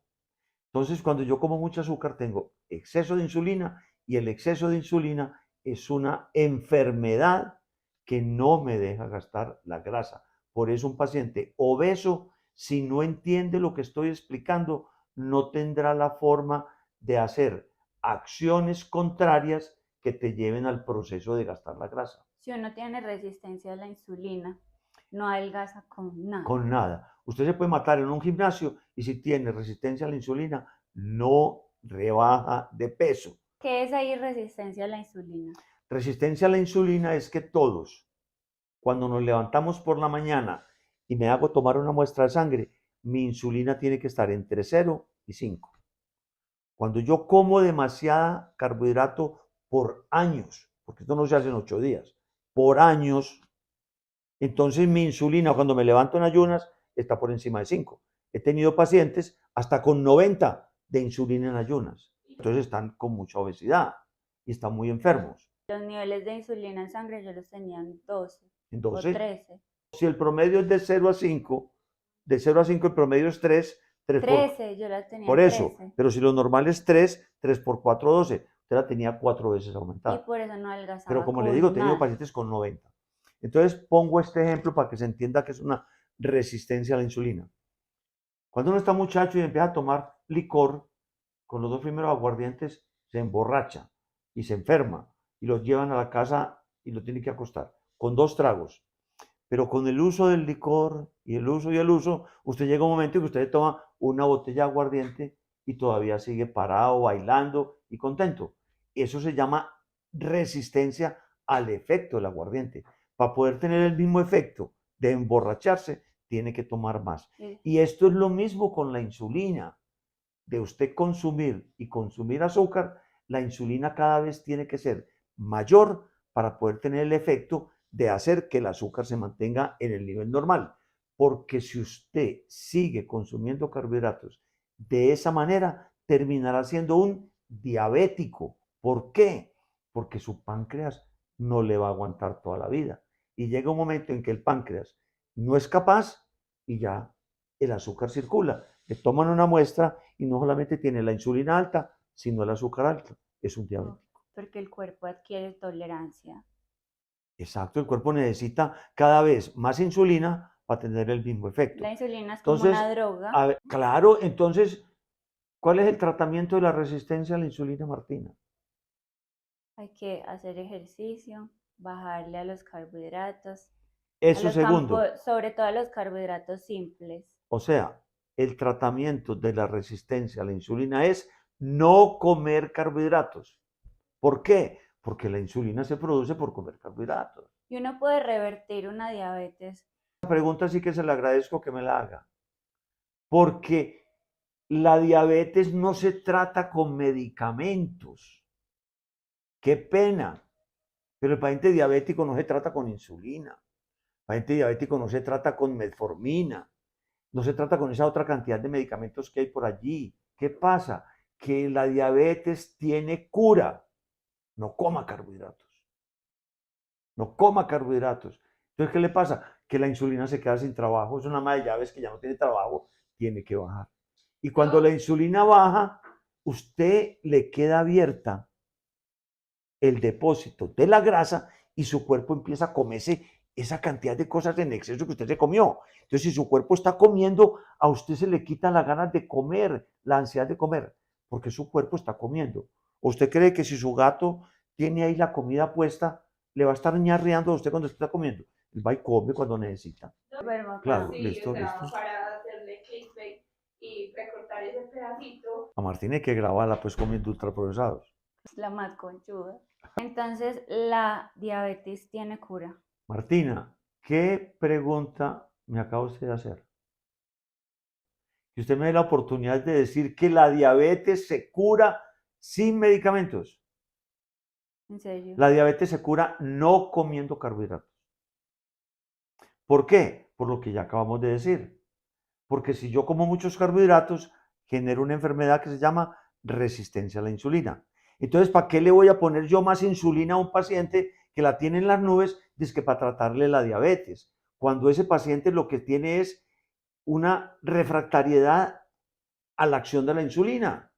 Entonces, cuando yo como mucho azúcar, tengo exceso de insulina y el exceso de insulina es una enfermedad que no me deja gastar la grasa. Por eso un paciente obeso, si no entiende lo que estoy explicando, no tendrá la forma de hacer acciones contrarias que te lleven al proceso de gastar la grasa. Si uno tiene resistencia a la insulina, no adelgaza con nada. Con nada. Usted se puede matar en un gimnasio y si tiene resistencia a la insulina, no rebaja de peso. ¿Qué es ahí resistencia a la insulina? Resistencia a la insulina es que todos, cuando nos levantamos por la mañana y me hago tomar una muestra de sangre, mi insulina tiene que estar entre 0 y 5. Cuando yo como demasiada carbohidrato por años, porque esto no se hace en 8 días, por años, entonces mi insulina cuando me levanto en ayunas está por encima de 5. He tenido pacientes hasta con 90 de insulina en ayunas. Entonces están con mucha obesidad y están muy enfermos. Los niveles de insulina en sangre yo los tenía en 12 En o 12. 13. Si el promedio es de 0 a 5, de 0 a 5 el promedio es 3. 13, yo la tenía Por en eso, 13. pero si lo normal es 3, 3 por 4, 12. Usted la tenía 4 veces Y aumentada. por eso no adelgazaba Pero como le con digo, he tenido nada. pacientes con 90. Entonces pongo este ejemplo para que se entienda que es una resistencia a la insulina. Cuando uno está muchacho y empieza a tomar licor, con los 2 primeros aguardientes se emborracha y se enferma y lo llevan a la casa y lo tienen que acostar con 2 tragos. Pero con el uso del licor y el uso, usted llega a un momento en que usted toma una botella de aguardiente y todavía sigue parado, bailando y contento. Eso se llama resistencia al efecto del aguardiente. Para poder tener el mismo efecto de emborracharse, tiene que tomar más. Sí. Y esto es lo mismo con la insulina. De usted consumir y consumir azúcar, la insulina cada vez tiene que ser mayor para poder tener el efecto de hacer que el azúcar se mantenga en el nivel normal. Porque si usted sigue consumiendo carbohidratos de esa manera, terminará siendo un diabético. ¿Por qué? Porque su páncreas no le va a aguantar toda la vida. Y llega un momento en que el páncreas no es capaz y ya el azúcar circula. Le toman una muestra y no solamente tiene la insulina alta, sino el azúcar alto. Es un diabético. Porque el cuerpo adquiere tolerancia. Exacto, el cuerpo necesita cada vez más insulina para tener el mismo efecto. La insulina es como Entonces, una droga. claro, entonces, ¿cuál es el tratamiento de la resistencia a la insulina, Martina? Hay que hacer ejercicio, bajarle a los carbohidratos, Eso segundo. sobre todo a los carbohidratos simples. O sea, el tratamiento de la resistencia a la insulina es no comer carbohidratos. ¿Por qué? Porque la insulina se produce por comer carbohidratos. Y uno puede revertir una diabetes. La pregunta sí que se le agradezco que me la haga. Porque la diabetes no se trata con medicamentos. Qué pena. Pero el paciente diabético no se trata con insulina. El paciente diabético no se trata con metformina. No se trata con esa otra cantidad de medicamentos que hay por allí. ¿Qué pasa? Que la diabetes tiene cura. No coma carbohidratos. No coma carbohidratos. Entonces, ¿qué le pasa? Que la insulina se queda sin trabajo. Es una ama de llaves que ya no tiene trabajo, tiene que bajar. Y cuando la insulina baja, usted le queda abierta el depósito de la grasa y su cuerpo empieza a comerse esa cantidad de cosas en exceso que usted se comió. Entonces, si su cuerpo está comiendo, a usted se le quita la ganas de comer, la ansiedad de comer, porque su cuerpo está comiendo. ¿O usted cree que si su gato tiene ahí la comida puesta, le va a estar ñarreando a usted cuando está comiendo? Él va y come cuando necesita. Claro, Sí, listo, o sea, listo. para hacerle clickbait y recortar ese pedacito. A Martín hay que grabarla pues comiendo ultraprocesados. La más conchuda. Entonces, la diabetes tiene cura. Martina, ¿qué pregunta me acaba usted de hacer? Que usted me dé la oportunidad de decir que la diabetes se cura sin medicamentos. ¿En serio? La diabetes se cura no comiendo carbohidratos. ¿Por qué? Por lo que ya acabamos de decir. Porque si yo como muchos carbohidratos, genero una enfermedad que se llama resistencia a la insulina. Entonces, ¿para qué le voy a poner yo más insulina a un paciente que la tiene en las nubes? Dice que para tratarle la diabetes. Cuando ese paciente lo que tiene es una refractariedad a la acción de la insulina.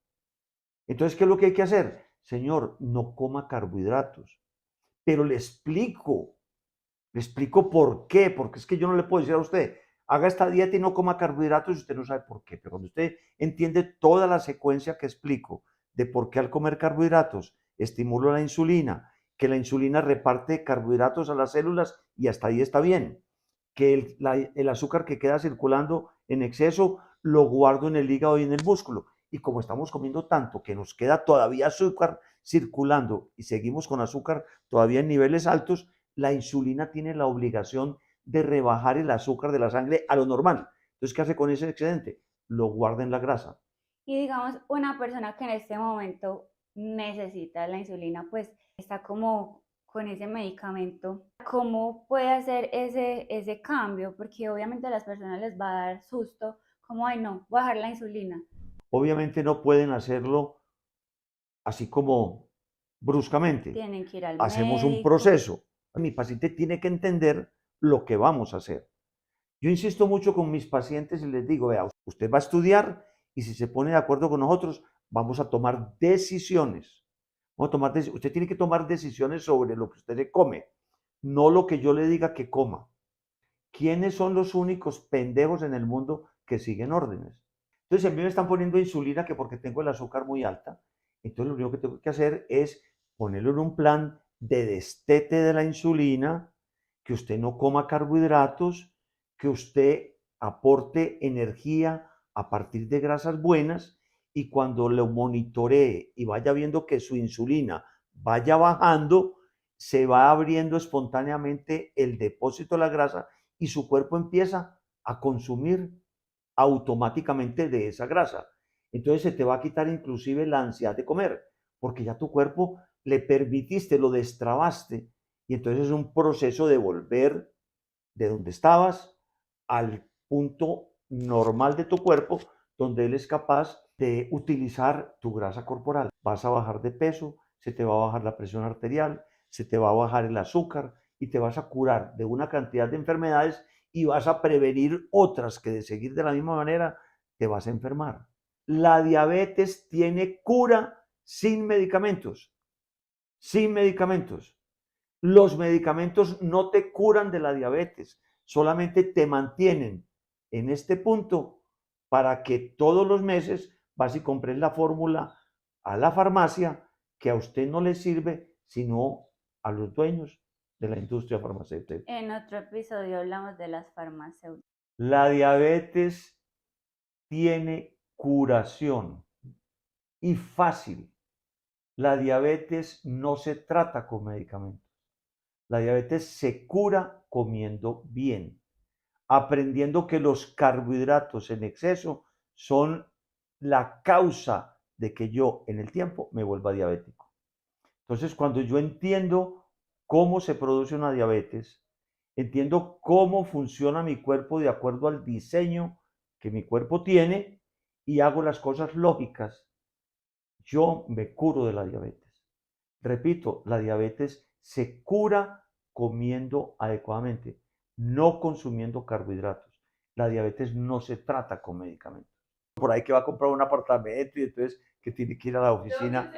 Entonces, ¿qué es lo que hay que hacer? Señor, no coma carbohidratos. Pero le explico por qué, porque es que yo no le puedo decir a usted, haga esta dieta y no coma carbohidratos y usted no sabe por qué. Pero cuando usted entiende toda la secuencia que explico de por qué al comer carbohidratos estimulo la insulina, que la insulina reparte carbohidratos a las células y hasta ahí está bien, que el azúcar que queda circulando en exceso lo guardo en el hígado y en el músculo. Y como estamos comiendo tanto que nos queda todavía azúcar circulando y seguimos con azúcar todavía en niveles altos, la insulina tiene la obligación de rebajar el azúcar de la sangre a lo normal. Entonces, ¿qué hace con ese excedente? Lo guarda en la grasa. Y digamos, una persona que en este momento necesita la insulina, pues está como con ese medicamento, ¿cómo puede hacer ese cambio? Porque obviamente a las personas les va a dar susto, como, ay no, voy a bajar la insulina. Obviamente no pueden hacerlo así como bruscamente. Tienen que ir al Hacemos un médico. proceso. Mi paciente tiene que entender lo que vamos a hacer. Yo insisto mucho con mis pacientes y les digo, vea, usted va a estudiar y si se pone de acuerdo con nosotros, vamos a tomar decisiones. Usted tiene que tomar decisiones sobre lo que usted se come, no lo que yo le diga que coma. ¿Quiénes son los únicos pendejos en el mundo que siguen órdenes? Entonces, a mí me están poniendo insulina que porque tengo el azúcar muy alta. Entonces, lo único que tengo que hacer es ponerlo en un plan de destete de la insulina, que usted no coma carbohidratos, que usted aporte energía a partir de grasas buenas y cuando lo monitoree y vaya viendo que su insulina vaya bajando, se va abriendo espontáneamente el depósito de la grasa y su cuerpo empieza a consumir automáticamente de esa grasa. Entonces se te va a quitar inclusive la ansiedad de comer, porque ya tu cuerpo le permitiste, lo destrabaste, y entonces es un proceso de volver de donde estabas al punto normal de tu cuerpo, donde él es capaz de utilizar tu grasa corporal. Vas a bajar de peso, se te va a bajar la presión arterial, se te va a bajar el azúcar y te vas a curar de una cantidad de enfermedades y vas a prevenir otras que de seguir de la misma manera te vas a enfermar. La diabetes tiene cura sin medicamentos, sin medicamentos. Los medicamentos no te curan de la diabetes, solamente te mantienen en este punto para que todos los meses vas y compres la fórmula a la farmacia que a usted no le sirve, sino a los dueños de la industria farmacéutica. En otro episodio hablamos de las farmacéuticas. La diabetes tiene curación y fácil. La diabetes no se trata con medicamentos. La diabetes se cura comiendo bien, aprendiendo que los carbohidratos en exceso son la causa de que yo en el tiempo me vuelva diabético. Entonces, cuando yo entiendo cómo se produce una diabetes, entiendo cómo funciona mi cuerpo de acuerdo al diseño que mi cuerpo tiene y hago las cosas lógicas, yo me curo de la diabetes. Repito, la diabetes se cura comiendo adecuadamente, no consumiendo carbohidratos. La diabetes no se trata con medicamentos. Por ahí que va a comprar un apartamento y entonces que tiene que ir a la oficina.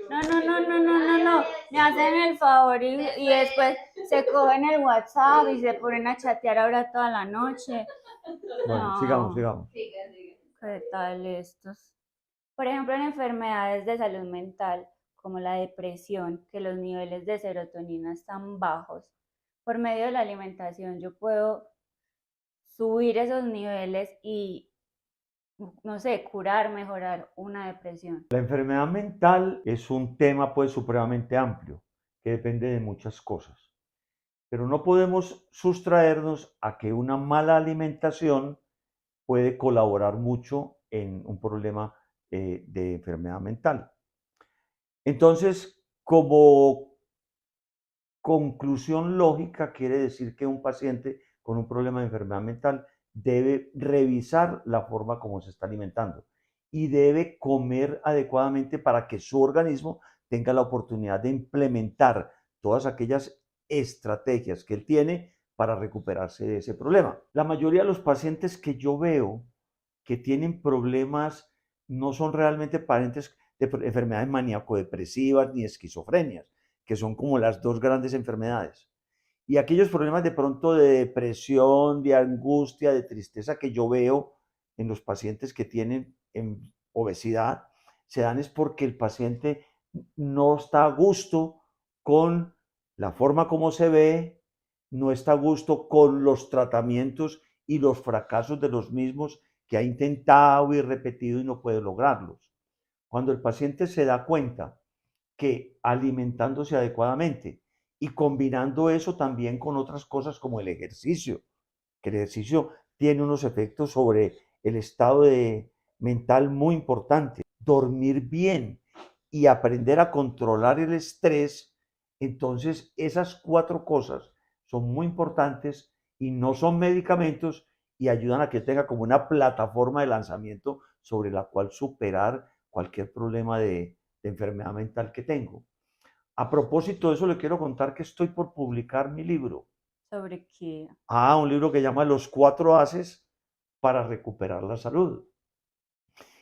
No, no, no, no, no, no, no. Me hacen el favor y después se cogen el WhatsApp y se ponen a chatear ahora toda la noche. Bueno, No, sigamos. ¿qué tal estos? Por ejemplo, en enfermedades de salud mental, como la depresión, que los niveles de serotonina están bajos, por medio de la alimentación yo puedo subir esos niveles y, no sé, curar, mejorar una depresión. La enfermedad mental es un tema pues supremamente amplio que depende de muchas cosas, pero no podemos sustraernos a que una mala alimentación puede colaborar mucho en un problema de enfermedad mental. Entonces, Como conclusión lógica, quiere decir que un paciente con un problema de enfermedad mental debe revisar la forma como se está alimentando y debe comer adecuadamente para que su organismo tenga la oportunidad de implementar todas aquellas estrategias que él tiene para recuperarse de ese problema. La mayoría de los pacientes que yo veo que tienen problemas no son realmente pacientes de enfermedades maníaco-depresivas ni esquizofrenias, que son como las dos grandes enfermedades. Y aquellos problemas de pronto de depresión, de angustia, de tristeza que yo veo en los pacientes que tienen obesidad, se dan es porque el paciente no está a gusto con la forma como se ve, no está a gusto con los tratamientos y los fracasos de los mismos que ha intentado y repetido y no puede lograrlos. Cuando el paciente se da cuenta que alimentándose adecuadamente y combinando eso también con otras cosas como el ejercicio, que el ejercicio tiene unos efectos sobre el estado mental muy importante. Dormir bien y aprender a controlar el estrés, entonces esas 4 cosas son muy importantes y no son medicamentos y ayudan a que tenga como una plataforma de lanzamiento sobre la cual superar cualquier problema de enfermedad mental que tengo. A propósito de eso, le quiero contar que estoy por publicar mi libro. ¿Sobre qué? Un libro que llama Los 4 Haces para recuperar la salud.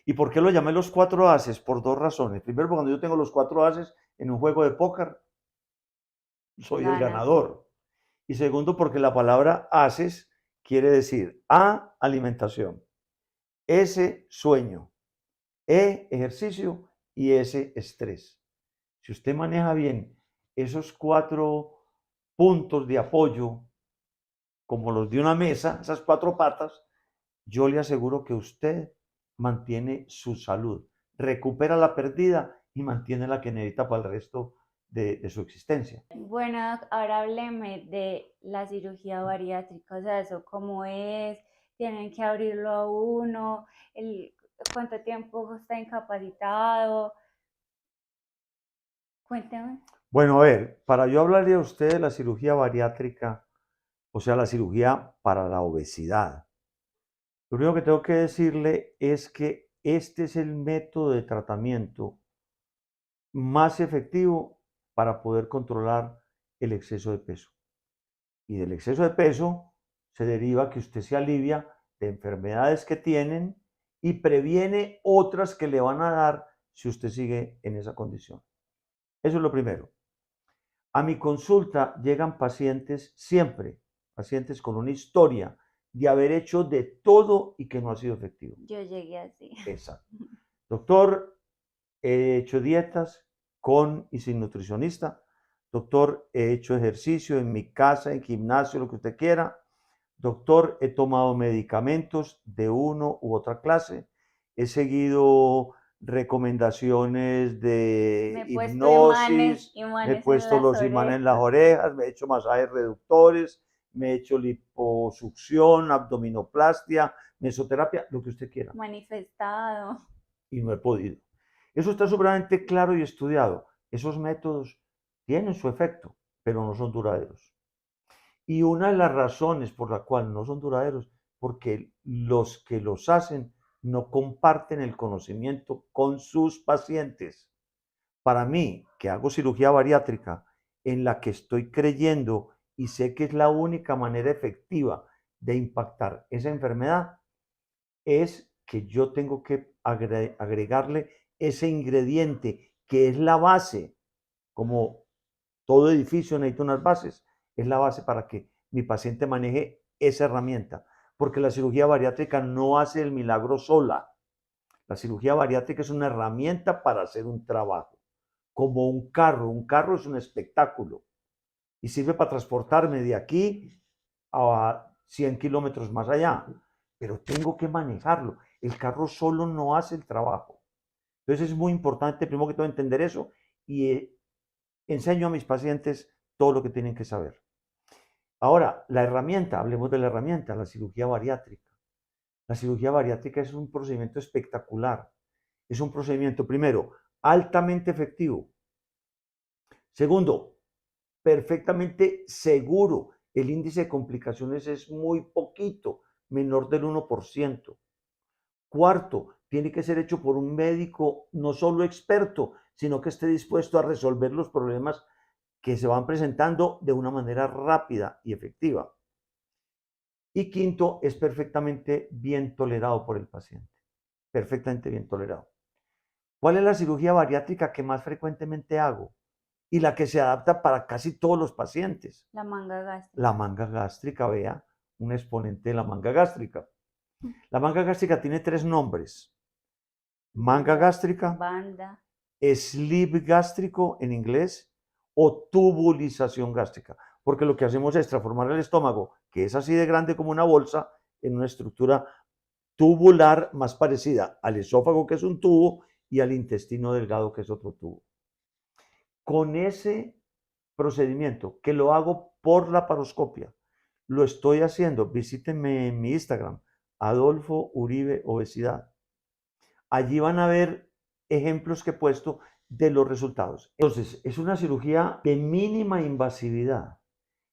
¿Y por qué lo llamé Los 4 Haces? Por 2 razones. Primero, porque cuando yo tengo los 4 haces en un juego de póker, soy el Ganas. ganador. Y segundo, porque la palabra haces quiere decir A, alimentación, S, sueño, E, ejercicio y S, estrés. Si usted maneja bien esos 4 puntos de apoyo, como los de una mesa, esas 4 patas, yo le aseguro que usted mantiene su salud, recupera la perdida y mantiene la que necesita para el resto de su existencia. Bueno, ahora hábleme de la cirugía bariátrica, o sea, eso cómo es, tienen que abrirlo a uno, cuánto tiempo está incapacitado, cuénteme. Bueno, a ver, para yo hablarle a usted de la cirugía bariátrica, o sea, la cirugía para la obesidad, lo único que tengo que decirle es que este es el método de tratamiento más efectivo para poder controlar el exceso de peso. Y del exceso de peso se deriva que usted se alivia de enfermedades que tienen y previene otras que le van a dar si usted sigue en esa condición. Eso es lo primero. A mi consulta llegan pacientes siempre, pacientes con una historia de haber hecho de todo y que no ha sido efectivo. Yo llegué así. Exacto. Doctor, he hecho dietas con y sin nutricionista. Doctor, he hecho ejercicio en mi casa, en gimnasio, lo que usted quiera. Doctor, he tomado medicamentos de uno u otra clase. He seguido recomendaciones de Me he puesto hipnosis, me he imanes en puesto las los imanes en las orejas, orejas, me he hecho masajes reductores, me he hecho liposucción, abdominoplastia, mesoterapia, lo que usted quiera. manifestado. Y no he podido. Eso está supremamente claro y estudiado. Esos métodos tienen su efecto, pero no son duraderos. Y una de las razones por la cual no son duraderos, porque los que los hacen no comparten el conocimiento con sus pacientes. Para mí, que hago cirugía bariátrica, en la que estoy creyendo y sé que es la única manera efectiva de impactar esa enfermedad, es que yo tengo que agregarle ese ingrediente que es la base, como todo edificio necesita unas bases, es la base para que mi paciente maneje esa herramienta, porque la cirugía bariátrica no hace el milagro sola. La cirugía bariátrica es una herramienta para hacer un trabajo, como un carro es un espectáculo y sirve para transportarme de aquí a 100 kilómetros más allá, pero tengo que manejarlo. El carro solo no hace el trabajo. Entonces es muy importante, primero que todo, entender eso y enseño a mis pacientes todo lo que tienen que saber. Ahora, la herramienta, hablemos de la herramienta, la cirugía bariátrica. La cirugía bariátrica es un procedimiento espectacular. Es un procedimiento, primero, altamente efectivo. Segundo, perfectamente seguro. El índice de complicaciones es muy poquito, menor del 1%. Cuarto, tiene que ser hecho por un médico no solo experto, sino que esté dispuesto a resolver los problemas que se van presentando de una manera rápida y efectiva. Y quinto, es perfectamente bien tolerado por el paciente. Perfectamente bien tolerado. ¿Cuál es la cirugía bariátrica que más frecuentemente hago? Y la que se adapta para casi todos los pacientes. La manga gástrica. La manga gástrica, vea, un exponente de la manga gástrica. La manga gástrica tiene 3 nombres. Manga gástrica, Banda. sleeve gástrico en inglés o tubulización gástrica. Porque lo que hacemos es transformar el estómago, que es así de grande como una bolsa, en una estructura tubular más parecida al esófago, que es un tubo, y al intestino delgado, que es otro tubo. Con ese procedimiento, que lo hago por laparoscopia, lo estoy haciendo, visítenme en mi Instagram, Adolfo Uribe Obesidad. Allí van a ver ejemplos que he puesto de los resultados. Entonces, es una cirugía de mínima invasividad.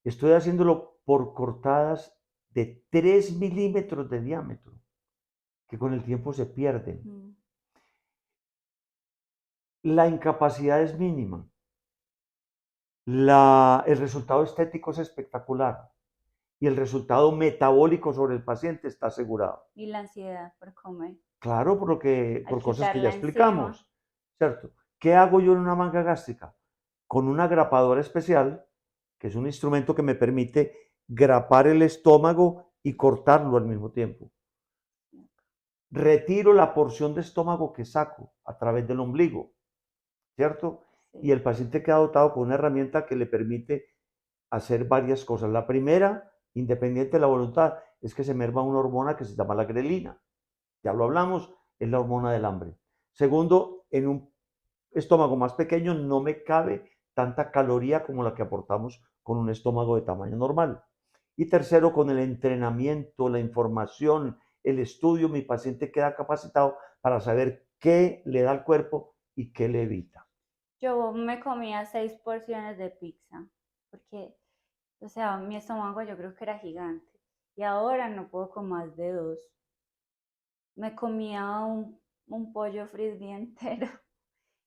Estoy haciéndolo por cortadas de 3 milímetros de diámetro, que con el tiempo se pierden. La incapacidad es mínima. El resultado estético es espectacular y el resultado metabólico sobre el paciente está asegurado. Y la ansiedad por comer. Claro, por cosas que ya quitarla explicamos, ¿cierto? ¿Qué hago yo en una manga gástrica? Con una grapadora especial, que es un instrumento que me permite grapar el estómago y cortarlo al mismo tiempo. Retiro la porción de estómago que saco a través del ombligo, ¿cierto? Y el paciente queda dotado con una herramienta que le permite hacer varias cosas. La primera, independiente de la voluntad, es que se merma una hormona que se llama la grelina. Ya lo hablamos, es la hormona del hambre. Segundo, en un estómago más pequeño no me cabe tanta caloría como la que aportamos con un estómago de tamaño normal. Y tercero, con el entrenamiento, la información, el estudio, mi paciente queda capacitado para saber qué le da al cuerpo y qué le evita. Yo me comía 6 porciones de pizza, porque, o sea, mi estómago yo creo que era gigante. Y ahora no puedo con más de 2. Me comía un pollo frisbee entero.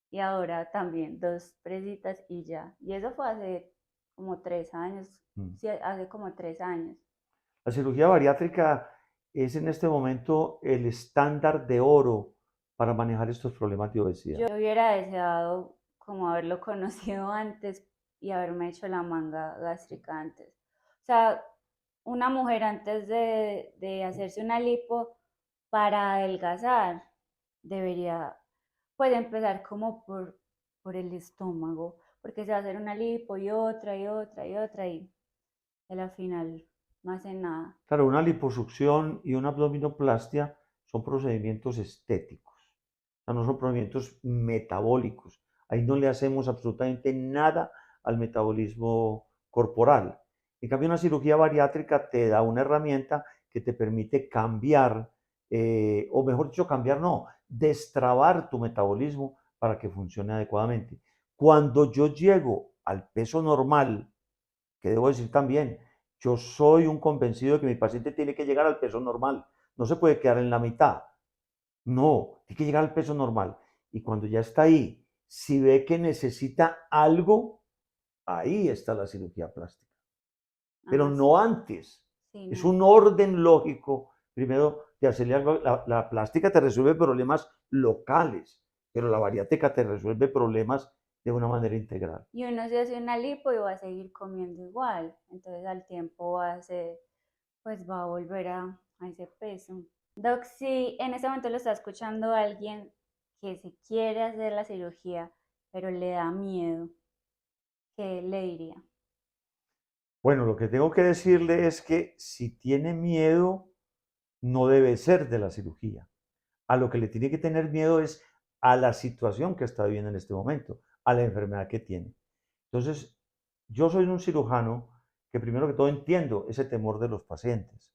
Y ahora también 2 presitas y ya. Y eso fue hace como 3 años. Sí, hace como 3 años. La cirugía bariátrica es en este momento el estándar de oro para manejar estos problemas de obesidad. Yo hubiera deseado como haberlo conocido antes y haberme hecho la manga gástrica antes. O sea, una mujer antes de hacerse una lipo para adelgazar debería, puede empezar como por el estómago, porque se va a hacer una lipo y otra y otra y otra y al final no hace nada. Claro, una liposucción y una abdominoplastia son procedimientos estéticos, o sea, no son procedimientos metabólicos. Ahí no le hacemos absolutamente nada al metabolismo corporal. En cambio, una cirugía bariátrica te da una herramienta que te permite cambiar, o mejor dicho, cambiar no, destrabar tu metabolismo para que funcione adecuadamente. Cuando yo llego al peso normal, que debo decir también, yo soy un convencido de que mi paciente tiene que llegar al peso normal, no se puede quedar en la mitad, no, tiene que llegar al peso normal. Y cuando ya está ahí, si ve que necesita algo, ahí está la cirugía plástica. Pero no antes. Sí, Es no. un orden lógico. Primero, de hacerle algo, la plástica te resuelve problemas locales, pero la bariátrica te resuelve problemas de una manera integral. Y uno se hace una lipo y va a seguir comiendo igual. Entonces al tiempo pues va a volver a ese peso. Doc, si en ese momento lo está escuchando alguien que se quiere hacer la cirugía, pero le da miedo, ¿qué le diría? Bueno, lo que tengo que decirle es que si tiene miedo, no debe ser de la cirugía. A lo que le tiene que tener miedo es a la situación que está viviendo en este momento, a la enfermedad que tiene. Entonces, yo soy un cirujano que primero que todo entiendo ese temor de los pacientes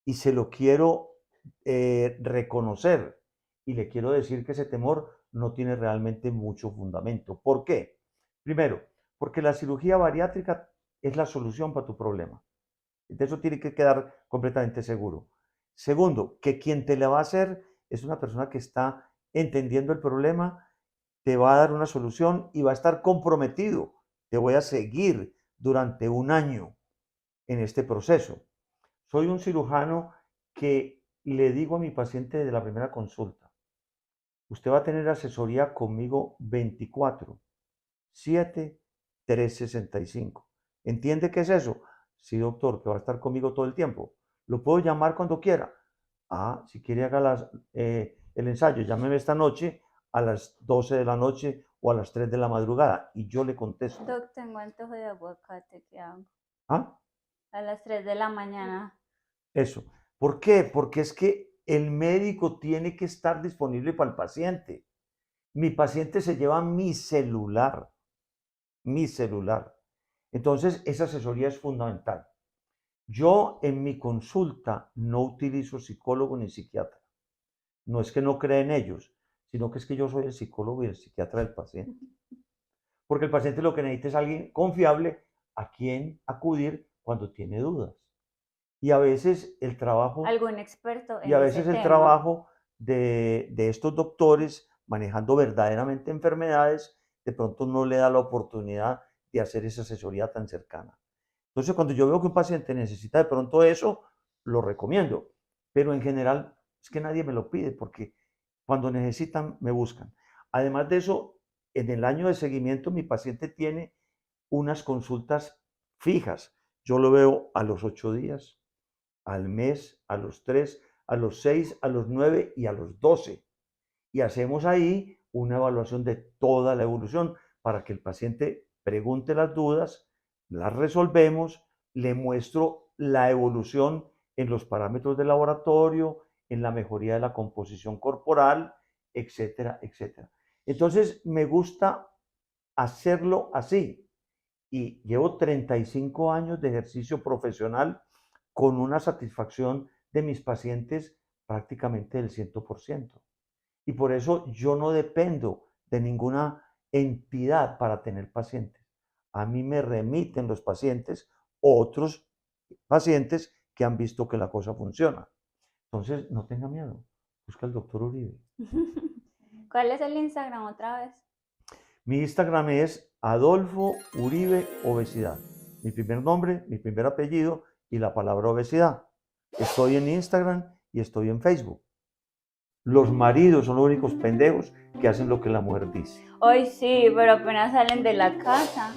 y se lo quiero reconocer y le quiero decir que ese temor no tiene realmente mucho fundamento. ¿Por qué? Primero, porque la cirugía bariátrica es la solución para tu problema. De eso tiene que quedar completamente seguro. Segundo, que quien te la va a hacer es una persona que está entendiendo el problema, te va a dar una solución y va a estar comprometido. Te voy a seguir durante un año en este proceso. Soy un cirujano que le digo a mi paciente desde la primera consulta, usted va a tener asesoría conmigo 24/7, 365. ¿Entiende qué es eso? Sí, doctor, que va a estar conmigo todo el tiempo. Lo puedo llamar cuando quiera. Si quiere haga el ensayo, llámeme esta noche a las 12 de la noche o a las 3 de la madrugada y yo le contesto. Doc, tengo antojo de aguacate, ¿qué hago? ¿Ah? A las 3 de la mañana. Eso. ¿Por qué? Porque es que el médico tiene que estar disponible para el paciente. Mi paciente se lleva mi celular. Entonces, esa asesoría es fundamental. Yo en mi consulta no utilizo psicólogo ni psiquiatra. No es que no crea en ellos, sino que es que yo soy el psicólogo y el psiquiatra del paciente. Porque el paciente lo que necesita es alguien confiable a quien acudir cuando tiene dudas. Y a veces el trabajo... Algún experto en Y a ese veces el tema. trabajo de estos doctores manejando verdaderamente enfermedades, de pronto no le da la oportunidad de hacer esa asesoría tan cercana. Entonces, cuando yo veo que un paciente necesita de pronto eso, lo recomiendo. Pero en general es que nadie me lo pide porque cuando necesitan me buscan. Además de eso, en el año de seguimiento mi paciente tiene unas consultas fijas. Yo lo veo a los 8 días, al mes, a los 3, a los 6, a los 9 y a los 12. Y hacemos ahí una evaluación de toda la evolución para que el paciente pregunte las dudas, las resolvemos, le muestro la evolución en los parámetros de laboratorio, en la mejoría de la composición corporal, etcétera, etcétera. Entonces, me gusta hacerlo así. Y llevo 35 años de ejercicio profesional con una satisfacción de mis pacientes prácticamente del 100%. Y por eso yo no dependo de ninguna entidad para tener pacientes. A mí me remiten los pacientes, otros pacientes que han visto que la cosa funciona. Entonces, no tenga miedo, busca al doctor Uribe. ¿Cuál es el Instagram otra vez? Mi Instagram es Adolfo Uribe Obesidad. Mi primer nombre, mi primer apellido y la palabra obesidad. Estoy en Instagram y estoy en Facebook. Los maridos son los únicos pendejos que hacen lo que la mujer dice. Hoy sí, pero apenas salen de la casa.